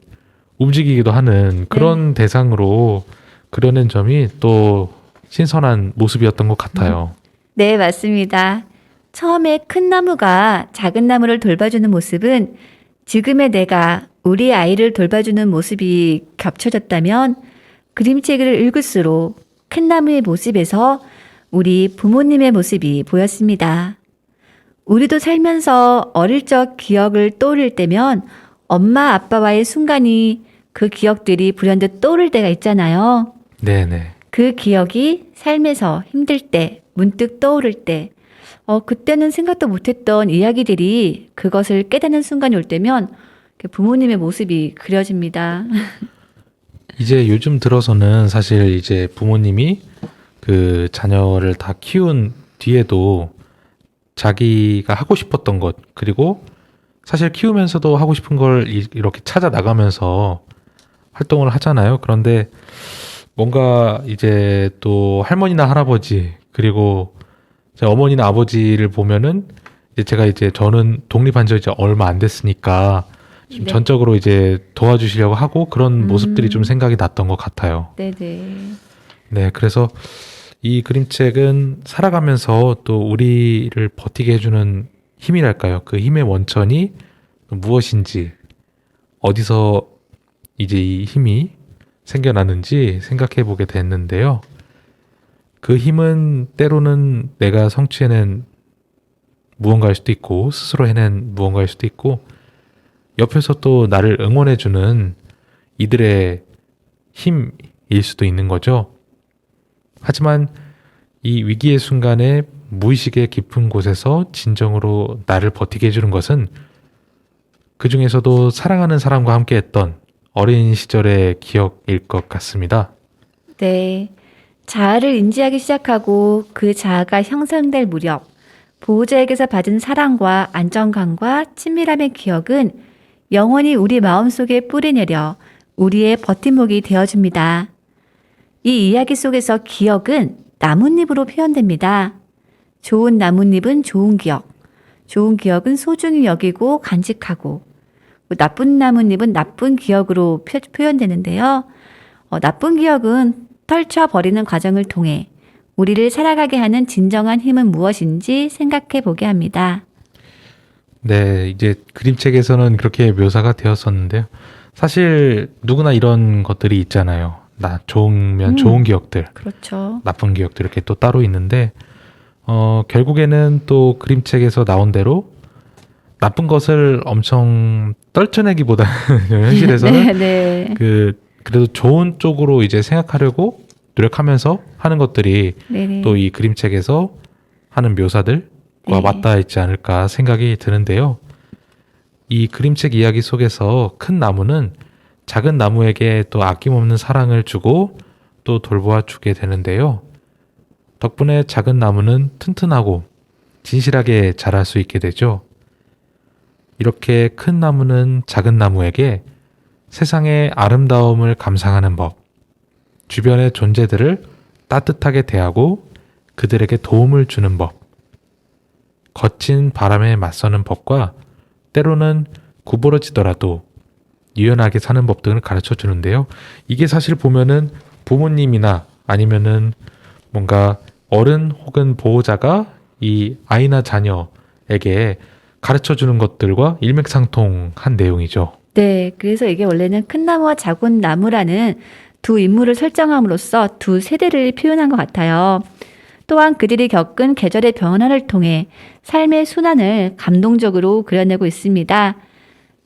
움직이기도 하는 그런 대상으로 그려낸 점이 또 신선한 모습이었던 것 같아요. 네, 맞습니다. 처음에 큰 나무가 작은 나무를 돌봐주는 모습은 지금의 내가 우리 아이를 돌봐주는 모습이 겹쳐졌다면 그림책을 읽을수록 큰 나무의 모습에서 우리 부모님의 모습이 보였습니다. 우리도 살면서 어릴 적 기억을 떠올릴 때면 엄마 아빠와의 순간이 그 기억들이 불현듯 떠오를 때가 있잖아요. 네네. 그 기억이 삶에서 힘들 때, 문득 떠오를 때, 그때는 생각도 못했던 이야기들이 그것을 깨닫는 순간이 올 때면 부모님의 모습이 그려집니다. 이제 요즘 들어서는 사실 이제 부모님이 그 자녀를 다 키운 뒤에도 자기가 하고 싶었던 것, 그리고 사실 키우면서도 하고 싶은 걸 이렇게 찾아 나가면서 활동을 하잖아요. 그런데 뭔가 이제 또 할머니나 할아버지, 그리고 제 어머니나 아버지를 보면은 이제 저는 독립한 지 이제 얼마 안 됐으니까 좀 네. 전적으로 이제 도와주시려고 하고 그런 모습들이 좀 생각이 났던 것 같아요. 네네. 네, 그래서 이 그림책은 살아가면서 또 우리를 버티게 해주는 힘이랄까요? 그 힘의 원천이 무엇인지, 어디서 이제 이 힘이 생겨나는지 생각해 보게 됐는데요. 그 힘은 때로는 내가 성취해낸 무언가일 수도 있고, 스스로 해낸 무언가일 수도 있고, 옆에서 또 나를 응원해주는 이들의 힘일 수도 있는 거죠. 하지만 이 위기의 순간에 무의식의 깊은 곳에서 진정으로 나를 버티게 해주는 것은 그 중에서도 사랑하는 사람과 함께 했던 어린 시절의 기억일 것 같습니다. 네. 자아를 인지하기 시작하고 그 자아가 형성될 무렵, 보호자에게서 받은 사랑과 안정감과 친밀함의 기억은 영원히 우리 마음속에 뿌리내려 우리의 버팀목이 되어줍니다. 이 이야기 속에서 기억은 나뭇잎으로 표현됩니다. 좋은 나뭇잎은 좋은 기억, 좋은 기억은 소중히 여기고 간직하고, 나쁜 나뭇잎은 나쁜 기억으로 표현되는데요. 나쁜 기억은 떨쳐버리는 과정을 통해 우리를 살아가게 하는 진정한 힘은 무엇인지 생각해 보게 합니다. 네, 이제 그림책에서는 그렇게 묘사가 되었었는데요. 사실 누구나 이런 것들이 있잖아요. 좋으면 좋은 기억들, 그렇죠. 나쁜 기억들 이렇게 또 따로 있는데 결국에는 또 그림책에서 나온 대로 나쁜 것을 엄청 떨쳐내기보다는 현실에서는 네. 그래도 좋은 쪽으로 이제 생각하려고 노력하면서 하는 것들이 네네. 또 이 그림책에서 하는 묘사들과 네. 맞닿아 있지 않을까 생각이 드는데요. 이 그림책 이야기 속에서 큰 나무는 작은 나무에게 또 아낌없는 사랑을 주고 또 돌보아 주게 되는데요. 덕분에 작은 나무는 튼튼하고 진실하게 자랄 수 있게 되죠. 이렇게 큰 나무는 작은 나무에게 세상의 아름다움을 감상하는 법, 주변의 존재들을 따뜻하게 대하고 그들에게 도움을 주는 법, 거친 바람에 맞서는 법과 때로는 구부러지더라도 유연하게 사는 법 등을 가르쳐 주는데요. 이게 사실 보면은 부모님이나 아니면은 뭔가 어른 혹은 보호자가 이 아이나 자녀에게 가르쳐 주는 것들과 일맥상통한 내용이죠. 네, 그래서 이게 원래는 큰 나무와 작은 나무라는 두 인물을 설정함으로써 두 세대를 표현한 것 같아요. 또한 그들이 겪은 계절의 변화를 통해 삶의 순환을 감동적으로 그려내고 있습니다.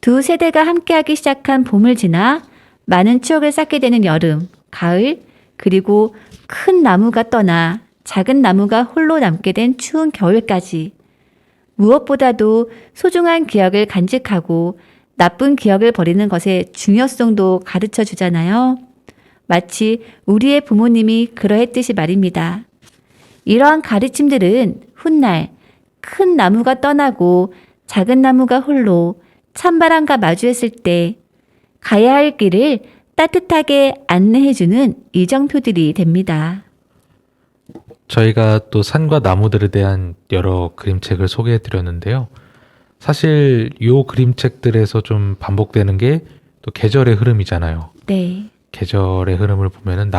두 세대가 함께하기 시작한 봄을 지나 많은 추억을 쌓게 되는 여름, 가을, 그리고 큰 나무가 떠나 작은 나무가 홀로 남게 된 추운 겨울까지 무엇보다도 소중한 기억을 간직하고 나쁜 기억을 버리는 것의 중요성도 가르쳐 주잖아요. 마치 우리의 부모님이 그러했듯이 말입니다. 이러한 가르침들은 훗날 큰 나무가 떠나고 작은 나무가 홀로 찬바람과 마주했을 때 가야 할 길을 따뜻하게 안내해주는 이정표들이 됩니다. 저희가 또 산과 나무들에 대한 여러 그림책을 소개해 드렸는데요. 사실 요 그림책들에서 좀 반복되는 게 또 계절의 흐름이잖아요. 네. 계절의 흐름을 보면은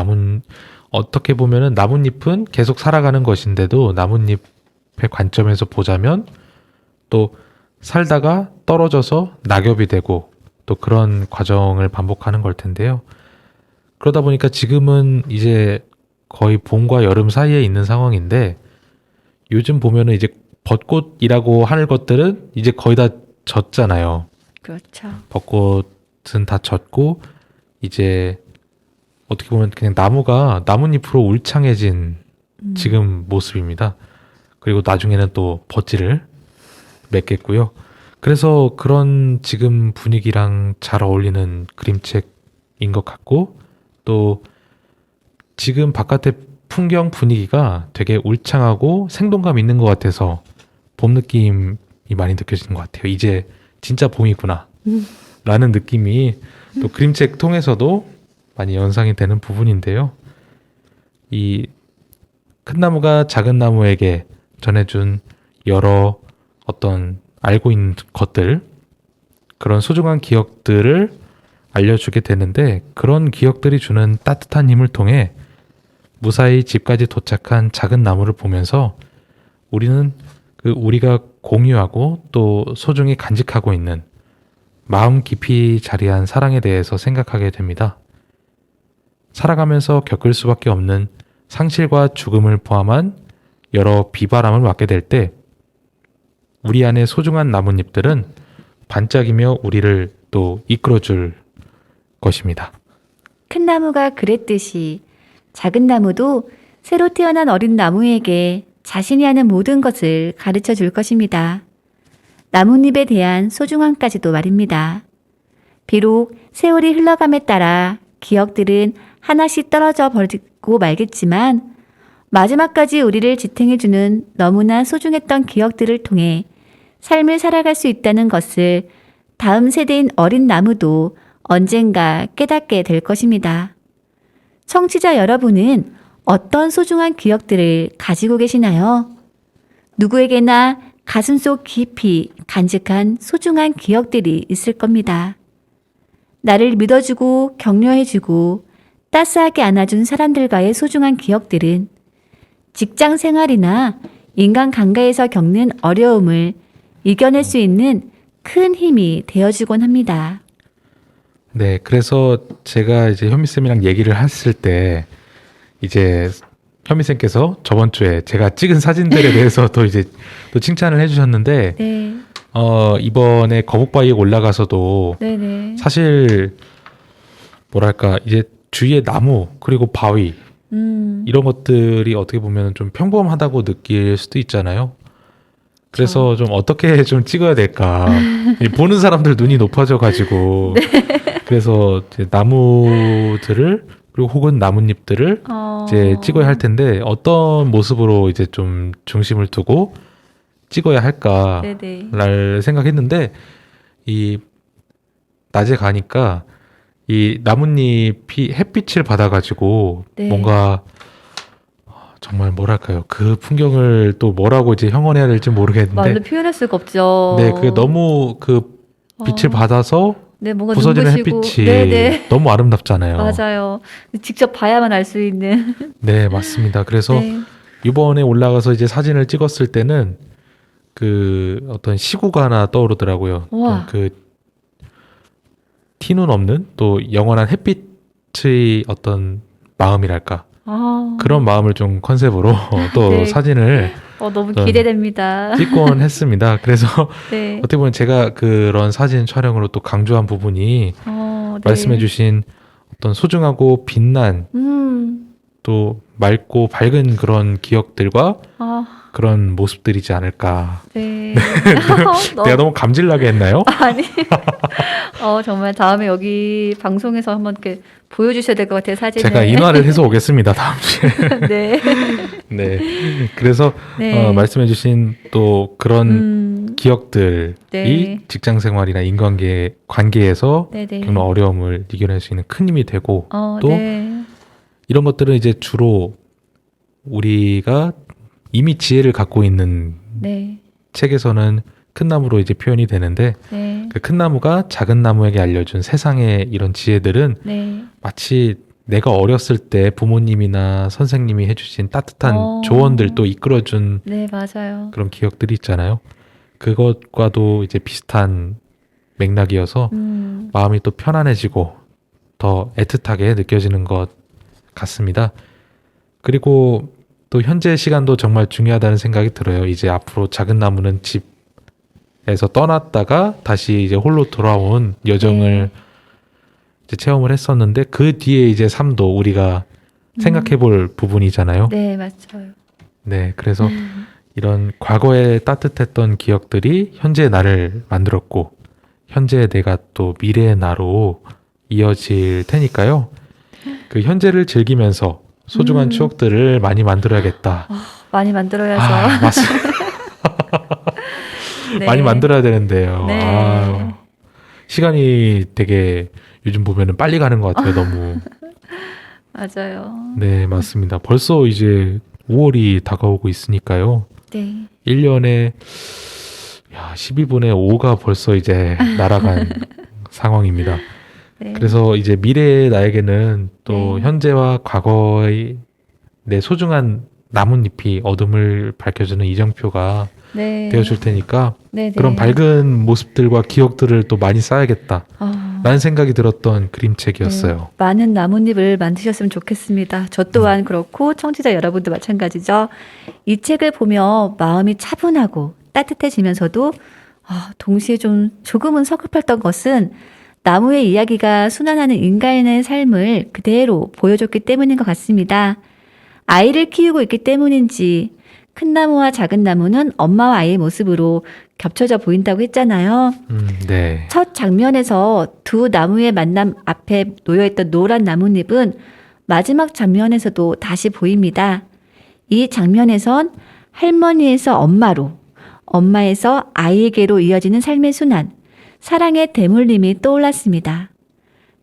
어떻게 보면은 나뭇잎은 계속 살아가는 것인데도 나뭇잎의 관점에서 보자면 또 살다가 떨어져서 낙엽이 되고 또 그런 과정을 반복하는 걸 텐데요. 그러다 보니까 지금은 이제 거의 봄과 여름 사이에 있는 상황인데 요즘 보면은 이제 벚꽃이라고 할 것들은 이제 거의 다 졌잖아요. 그렇죠. 벚꽃은 다 졌고 이제 어떻게 보면 그냥 나뭇잎으로 울창해진 지금 모습입니다. 그리고 나중에는 또 벗지를 맺겠고요. 그래서 그런 지금 분위기랑 잘 어울리는 그림책인 것 같고 또 지금 바깥의 풍경 분위기가 되게 울창하고 생동감 있는 것 같아서 봄 느낌이 많이 느껴지는 것 같아요. 이제 진짜 봄이구나 라는 느낌이 또 그림책 통해서도 많이 연상이 되는 부분인데요. 이 큰 나무가 작은 나무에게 전해준 여러 어떤 알고 있는 것들, 그런 소중한 기억들을 알려주게 되는데 그런 기억들이 주는 따뜻한 힘을 통해 무사히 집까지 도착한 작은 나무를 보면서 우리는 우리가 공유하고 또 소중히 간직하고 있는 마음 깊이 자리한 사랑에 대해서 생각하게 됩니다. 살아가면서 겪을 수밖에 없는 상실과 죽음을 포함한 여러 비바람을 맞게 될 때 우리 안에 소중한 나뭇잎들은 반짝이며 우리를 또 이끌어줄 것입니다. 큰 나무가 그랬듯이 작은 나무도 새로 태어난 어린 나무에게 자신이 하는 모든 것을 가르쳐 줄 것입니다. 나뭇잎에 대한 소중함까지도 말입니다. 비록 세월이 흘러감에 따라 기억들은 하나씩 떨어져 버리고 말겠지만 마지막까지 우리를 지탱해주는 너무나 소중했던 기억들을 통해 삶을 살아갈 수 있다는 것을 다음 세대인 어린 나무도 언젠가 깨닫게 될 것입니다. 청취자 여러분은 어떤 소중한 기억들을 가지고 계시나요? 누구에게나 가슴속 깊이 간직한 소중한 기억들이 있을 겁니다. 나를 믿어주고 격려해주고 따스하게 안아준 사람들과의 소중한 기억들은 직장 생활이나 인간 관계에서 겪는 어려움을 이겨낼 수 있는 큰 힘이 되어주곤 합니다. 네, 그래서 제가 이제 현미쌤이랑 얘기를 했을 때 이제 현미쌤께서 저번 주에 제가 찍은 사진들에 대해서 또 이제 또 칭찬을 해주셨는데 네, 이번에 거북바위에 올라가서도 네네. 사실 뭐랄까 이제 주위에 나무 그리고 바위 이런 것들이 어떻게 보면 좀 평범하다고 느낄 수도 있잖아요. 그래서 좀 어떻게 좀 찍어야 될까 보는 사람들 눈이 높아져가지고 그래서 이제 나무들을 그리고 혹은 나뭇잎들을 이제 찍어야 할 텐데 어떤 모습으로 이제 좀 중심을 두고 찍어야 할까를 네네. 생각했는데 이 낮에 가니까 이 나뭇잎이 햇빛을 받아가지고 네. 뭔가 정말 뭐랄까요 그 풍경을 또 뭐라고 이제 형언해야 될지 모르겠는데 말로 표현할 수가 없죠. 네 그게 너무 그 빛을 받아서 네, 뭔가 부서지는 눈부시고. 햇빛이 네네. 너무 아름답잖아요. 맞아요. 직접 봐야만 알 수 있는. 네, 맞습니다. 그래서 네. 이번에 올라가서 이제 사진을 찍었을 때는 그 어떤 시구가 하나 떠오르더라고요. 우와. 그 티눈 없는 또 영원한 햇빛의 어떤 마음이랄까 그런 마음을 좀 컨셉으로 또 네. 사진을 너무 어떤 기대됩니다. 찍곤 했습니다. 그래서 네. 어떻게 보면 제가 그런 사진 촬영으로 또 강조한 부분이 네. 말씀해주신 어떤 소중하고 빛난 또 맑고 밝은 그런 기억들과 아, 그런 모습들이지 않을까. 네. 내가 너무 감질나게 했나요? 아니. 정말 다음에 여기 방송에서 한번 이렇게 보여주셔야 될 것 같아요, 사진을. 제가 인화를 해서 오겠습니다, 다음 주에. 네. 네. 그래서 네. 말씀해주신 또 그런 기억들이 네. 직장 생활이나 관계에서 네네. 겪는 어려움을 이겨낼 수 있는 큰 힘이 되고 또 네. 이런 것들은 이제 주로 우리가 이미 지혜를 갖고 있는 네. 책에서는 큰 나무로 이제 표현이 되는데 네. 그 큰 나무가 작은 나무에게 알려준 세상의 이런 지혜들은 네. 마치 내가 어렸을 때 부모님이나 선생님이 해주신 따뜻한 조언들도 이끌어준 네, 맞아요. 그런 기억들이 있잖아요. 그것과도 이제 비슷한 맥락이어서 마음이 또 편안해지고 더 애틋하게 느껴지는 것 같습니다. 그리고 또 현재 시간도 정말 중요하다는 생각이 들어요. 이제 앞으로 작은 나무는 집에서 떠났다가 다시 이제 홀로 돌아온 여정을 이제 체험을 했었는데 그 뒤에 이제 삶도 우리가 생각해 볼 부분이잖아요. 네, 맞아요. 네, 그래서 이런 과거에 따뜻했던 기억들이 현재의 나를 만들었고 현재의 내가 또 미래의 나로 이어질 테니까요. 그 현재를 즐기면서 소중한 추억들을 많이 만들어야겠다. 많이 만들어야죠. 맞습니다. 네. 많이 만들어야 되는데요. 네. 아유, 시간이 되게 요즘 보면은 빨리 가는 것 같아요. 너무. 맞아요. 네, 맞습니다. 벌써 이제 5월이 다가오고 있으니까요. 네. 1년에 12분의 5가 벌써 이제 날아간 상황입니다. 네. 그래서 이제 미래의 나에게는 또 네. 현재와 과거의 내 소중한 나뭇잎이 어둠을 밝혀주는 이정표가 네. 되어줄 테니까 네, 네. 그런 밝은 모습들과 기억들을 또 많이 쌓아야겠다 라는 생각이 들었던 그림책이었어요. 네. 많은 나뭇잎을 만드셨으면 좋겠습니다. 저 또한 그렇고 청취자 여러분도 마찬가지죠. 이 책을 보며 마음이 차분하고 따뜻해지면서도 동시에 좀 조금은 서글펐던 것은 나무의 이야기가 순환하는 인간의 삶을 그대로 보여줬기 때문인 것 같습니다. 아이를 키우고 있기 때문인지 큰 나무와 작은 나무는 엄마와 아이의 모습으로 겹쳐져 보인다고 했잖아요. 네. 첫 장면에서 두 나무의 만남 앞에 놓여있던 노란 나뭇잎은 마지막 장면에서도 다시 보입니다. 이 장면에선 할머니에서 엄마로, 엄마에서 아이에게로 이어지는 삶의 순환, 사랑의 대물림이 떠올랐습니다.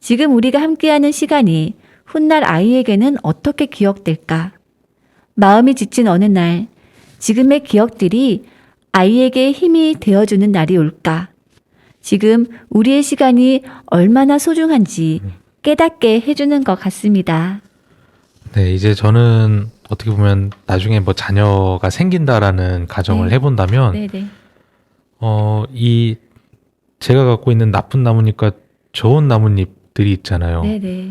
지금 우리가 함께하는 시간이 훗날 아이에게는 어떻게 기억될까? 마음이 지친 어느 날, 지금의 기억들이 아이에게 힘이 되어주는 날이 올까? 지금 우리의 시간이 얼마나 소중한지 깨닫게 해주는 것 같습니다. 네, 이제 저는 어떻게 보면 나중에 뭐 자녀가 생긴다라는 가정을 네. 해본다면 네네. 이 제가 갖고 있는 나쁜 나뭇잎과 좋은 나뭇잎들이 있잖아요. 네네.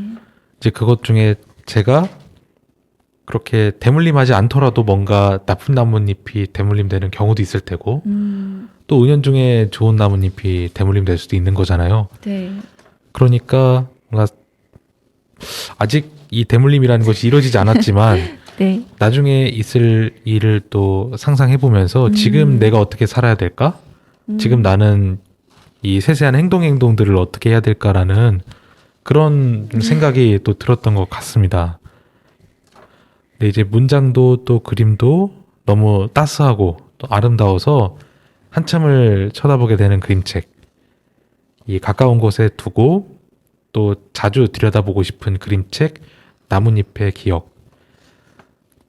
이제 그것 중에 제가 그렇게 대물림하지 않더라도 뭔가 나쁜 나뭇잎이 대물림되는 경우도 있을 테고 또 은연중에 좋은 나뭇잎이 대물림될 수도 있는 거잖아요. 네. 그러니까 뭔가 아직 이 대물림이라는 것이 이루어지지 않았지만 네. 나중에 있을 일을 또 상상해 보면서 지금 내가 어떻게 살아야 될까? 지금 나는 이 세세한 행동들을 어떻게 해야 될까라는 그런 생각이 또 들었던 것 같습니다. 근데 이제 문장도 또 그림도 너무 따스하고 또 아름다워서 한참을 쳐다보게 되는 그림책. 이 가까운 곳에 두고 또 자주 들여다보고 싶은 그림책 나뭇잎의 기억.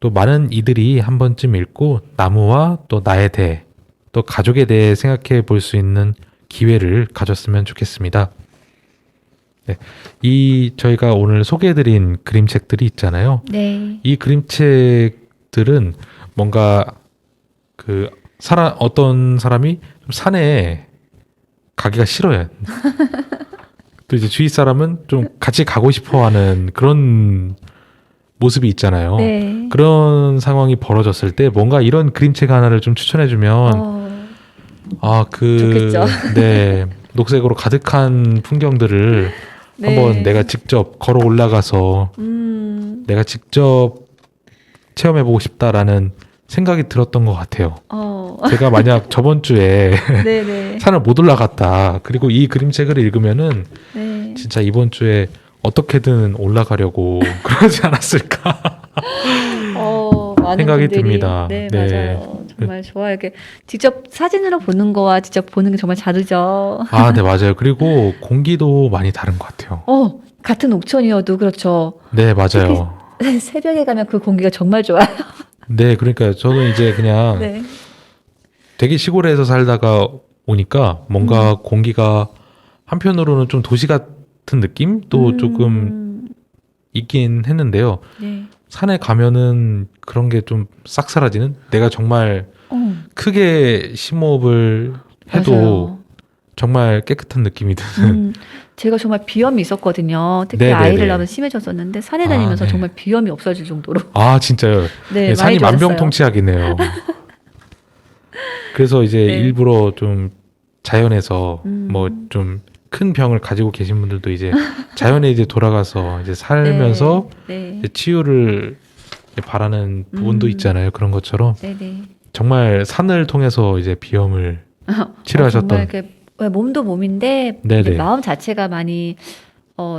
또 많은 이들이 한 번쯤 읽고 나무와 또 나에 대해 또 가족에 대해 생각해 볼 수 있는 기회를 가졌으면 좋겠습니다. 네, 이 저희가 오늘 소개해드린 그림책들이 있잖아요. 네. 이 그림책들은 뭔가 어떤 사람이 좀 산에 가기가 싫어요. 또 이제 주위 사람은 좀 같이 가고 싶어하는 그런 모습이 있잖아요. 네. 그런 상황이 벌어졌을 때 뭔가 이런 그림책 하나를 좀 추천해주면 좋겠죠. 네, 녹색으로 가득한 풍경들을 네. 한번 내가 직접 걸어 올라가서 내가 직접 체험해보고 싶다라는 생각이 들었던 것 같아요. 어, 제가 만약 저번 주에 네네. 산을 못 올라갔다. 그리고 이 그림책을 읽으면은 네. 진짜 이번 주에 어떻게든 올라가려고 그러지 않았을까. 많은 생각이 분들이, 듭니다. 네, 네. 맞아요. 정말 좋아요. 이렇게 직접 사진으로 보는 거와 직접 보는 게 정말 다르죠. 아, 네, 맞아요. 그리고 공기도 많이 다른 것 같아요. 같은 옥천이어도 그렇죠. 네, 맞아요. 새벽에 가면 그 공기가 정말 좋아요. 네, 그러니까 저는 이제 그냥 네. 되게 시골에서 살다가 오니까 뭔가 공기가 한편으로는 좀 도시 같은 느낌도 조금 있긴 했는데요. 네. 산에 가면은 그런 게 좀 싹 사라지는? 내가 정말 크게 심호흡을 해도 맞아요. 정말 깨끗한 느낌이 드는. 제가 정말 비염이 있었거든요. 특히 네네네. 아이를 낳으면 심해졌었는데 산에 다니면서 네. 정말 비염이 없어질 정도로. 아, 진짜요? 네, 네, 산이 많이 좋아졌어요. 만병통치약이네요. 그래서 이제 네. 일부러 좀 자연에서 뭐 음. 좀 큰 병을 가지고 계신 분들도 이제 자연에 이제 돌아가서 이제 살면서 네. 이제 치유를 이제 바라는 부분도 있잖아요. 그런 것처럼 네네. 정말 산을 통해서 이제 비염을 치료하셨던. 정말 이렇게 몸도 몸인데 네네. 이제 마음 자체가 많이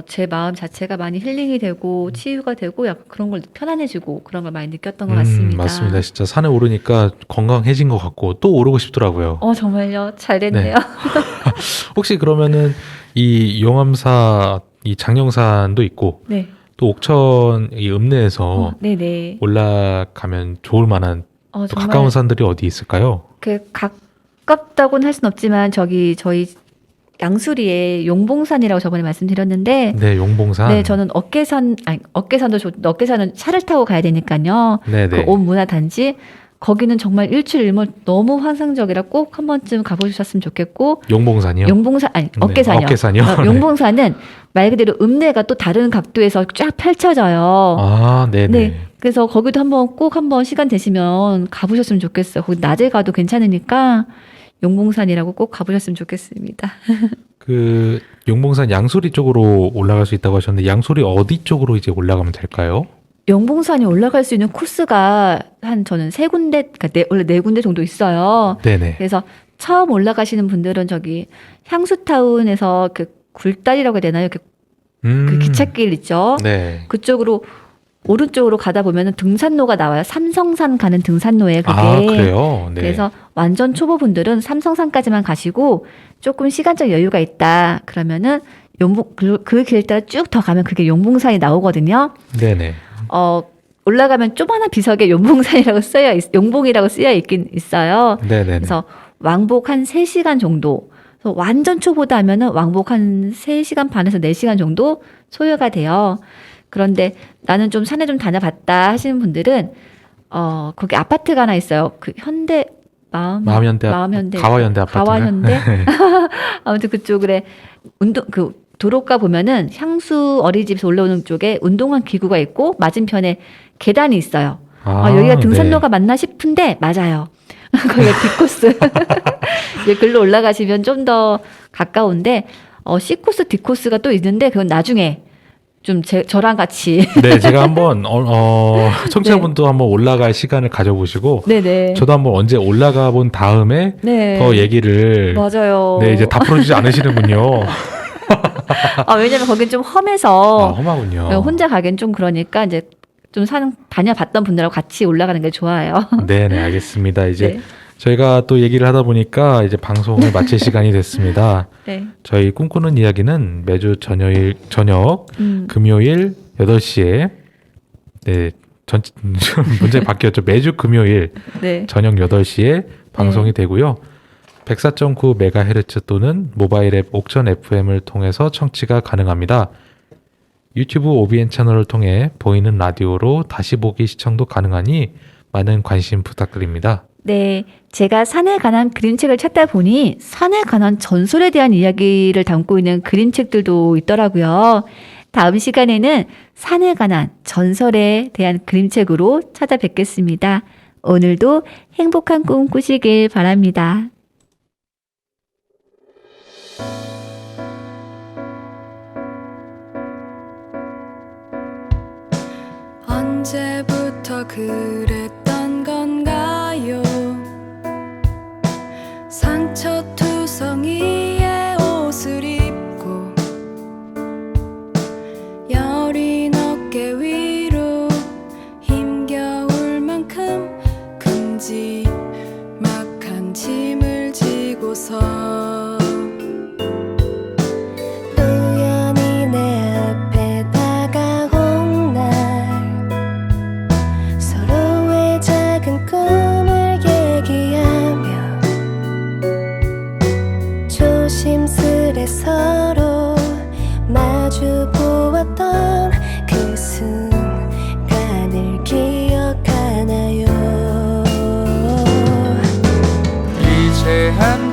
제 마음 자체가 많이 힐링이 되고 치유가 되고 약간 그런 걸 편안해지고 그런 걸 많이 느꼈던 것 같습니다. 맞습니다. 진짜 산에 오르니까 건강해진 것 같고 또 오르고 싶더라고요. 정말요? 잘 됐네요. 혹시 그러면은 이 용암사, 이 장령산도 있고 네. 또 옥천 이 읍내에서 네네. 올라가면 좋을 만한 또 정말 가까운 산들이 어디 있을까요? 가깝다고는 할 순 없지만 저희 양수리에 용봉산이라고 저번에 말씀드렸는데 네, 용봉산. 네, 저는 어깨산은 차를 타고 가야 되니까요. 네네. 그 온 문화단지 거기는 정말 일출일몰 너무 환상적이라 꼭 한 번쯤 가보셨으면 좋겠고 용봉산이요? 어깨산이요. 어깨산이요? 네. 용봉산은 말 그대로 읍내가 또 다른 각도에서 쫙 펼쳐져요. 아, 네네. 네, 그래서 거기도 꼭 한번 시간 되시면 가보셨으면 좋겠어요. 거기 낮에 가도 괜찮으니까 용봉산이라고 꼭 가보셨으면 좋겠습니다. 그 용봉산 양소리 쪽으로 올라갈 수 있다고 하셨는데 양소리 어디 쪽으로 이제 올라가면 될까요? 용봉산이 올라갈 수 있는 코스가 저는 세 군데, 그러니까 원래 네 군데 정도 있어요. 네네. 그래서 처음 올라가시는 분들은 저기 향수타운에서 그 굴다리라고 해야 되나요? 그 기찻길 있죠. 네. 그쪽으로 오른쪽으로 가다 보면은 등산로가 나와요. 삼성산 가는 등산로에 그게. 아, 그래요? 네. 그래서 완전 초보분들은 삼성산까지만 가시고 조금 시간적 여유가 있다. 그러면은 그 길 따라 쭉 더 가면 그게 용봉산이 나오거든요. 네네. 올라가면 조그마한 비석에 용봉이라고 쓰여 있긴 있어요. 네네. 그래서 왕복 한 3시간 정도. 그래서 완전 초보다 하면은 왕복 한 3시간 반에서 4시간 정도 소요가 돼요. 그런데 나는 좀 산에 좀 다녀봤다 하시는 분들은 거기 아파트가 하나 있어요. 그 마음현대 가와현대 아파트인가요? 가와현대 아무튼 그쪽에 도로가 보면은 향수 어린이집에서 올라오는 쪽에 운동화 기구가 있고 맞은편에 계단이 있어요. 여기가 등산로가 맞나 싶은데 맞아요. 거기가 D코스. 글로 올라가시면 좀 더 가까운데 C코스, D코스가 또 있는데 그건 나중에 좀 저랑 같이 네, 제가 한번 청취자분도 한번 올라갈 시간을 가져보시고 네네. 저도 한번 언제 올라가 본 다음에 네. 더 얘기를 맞아요. 네, 이제 다 풀어주지 않으시는군요. 왜냐면 거긴 좀 험해서 험하군요. 혼자 가긴 좀 그러니까 이제 좀 산 다녀봤던 분들하고 같이 올라가는 게 좋아요. 네네, 알겠습니다. 이제 네. 저희가 또 얘기를 하다 보니까 이제 방송을 마칠 시간이 됐습니다. 네. 저희 꿈꾸는 이야기는 매주 저녁 금요일 8시에 네, 문제 바뀌었죠. 매주 금요일 네. 저녁 8시에 방송이 되고요. 104.9MHz 또는 모바일 앱 옥천 FM을 통해서 청취가 가능합니다. 유튜브 OBN 채널을 통해 보이는 라디오로 다시 보기 시청도 가능하니 많은 관심 부탁드립니다. 네, 제가 산에 관한 그림책을 찾다 보니 산에 관한 전설에 대한 이야기를 담고 있는 그림책들도 있더라고요. 다음 시간에는 산에 관한 전설에 대한 그림책으로 찾아뵙겠습니다. 오늘도 행복한 꿈 꾸시길 바랍니다. 언제부터 내가 그랬던 건가요? 상처투성이의 옷을 입고 여린 어깨 위로 힘겨울 만큼 큼지막한 짐을 지고서 우연히 내 앞에 다가온 날 서로의 작은 꿈을 얘기하며 조심스레 서로 마주 보았던 그 순간을 기억하나요? 이제 한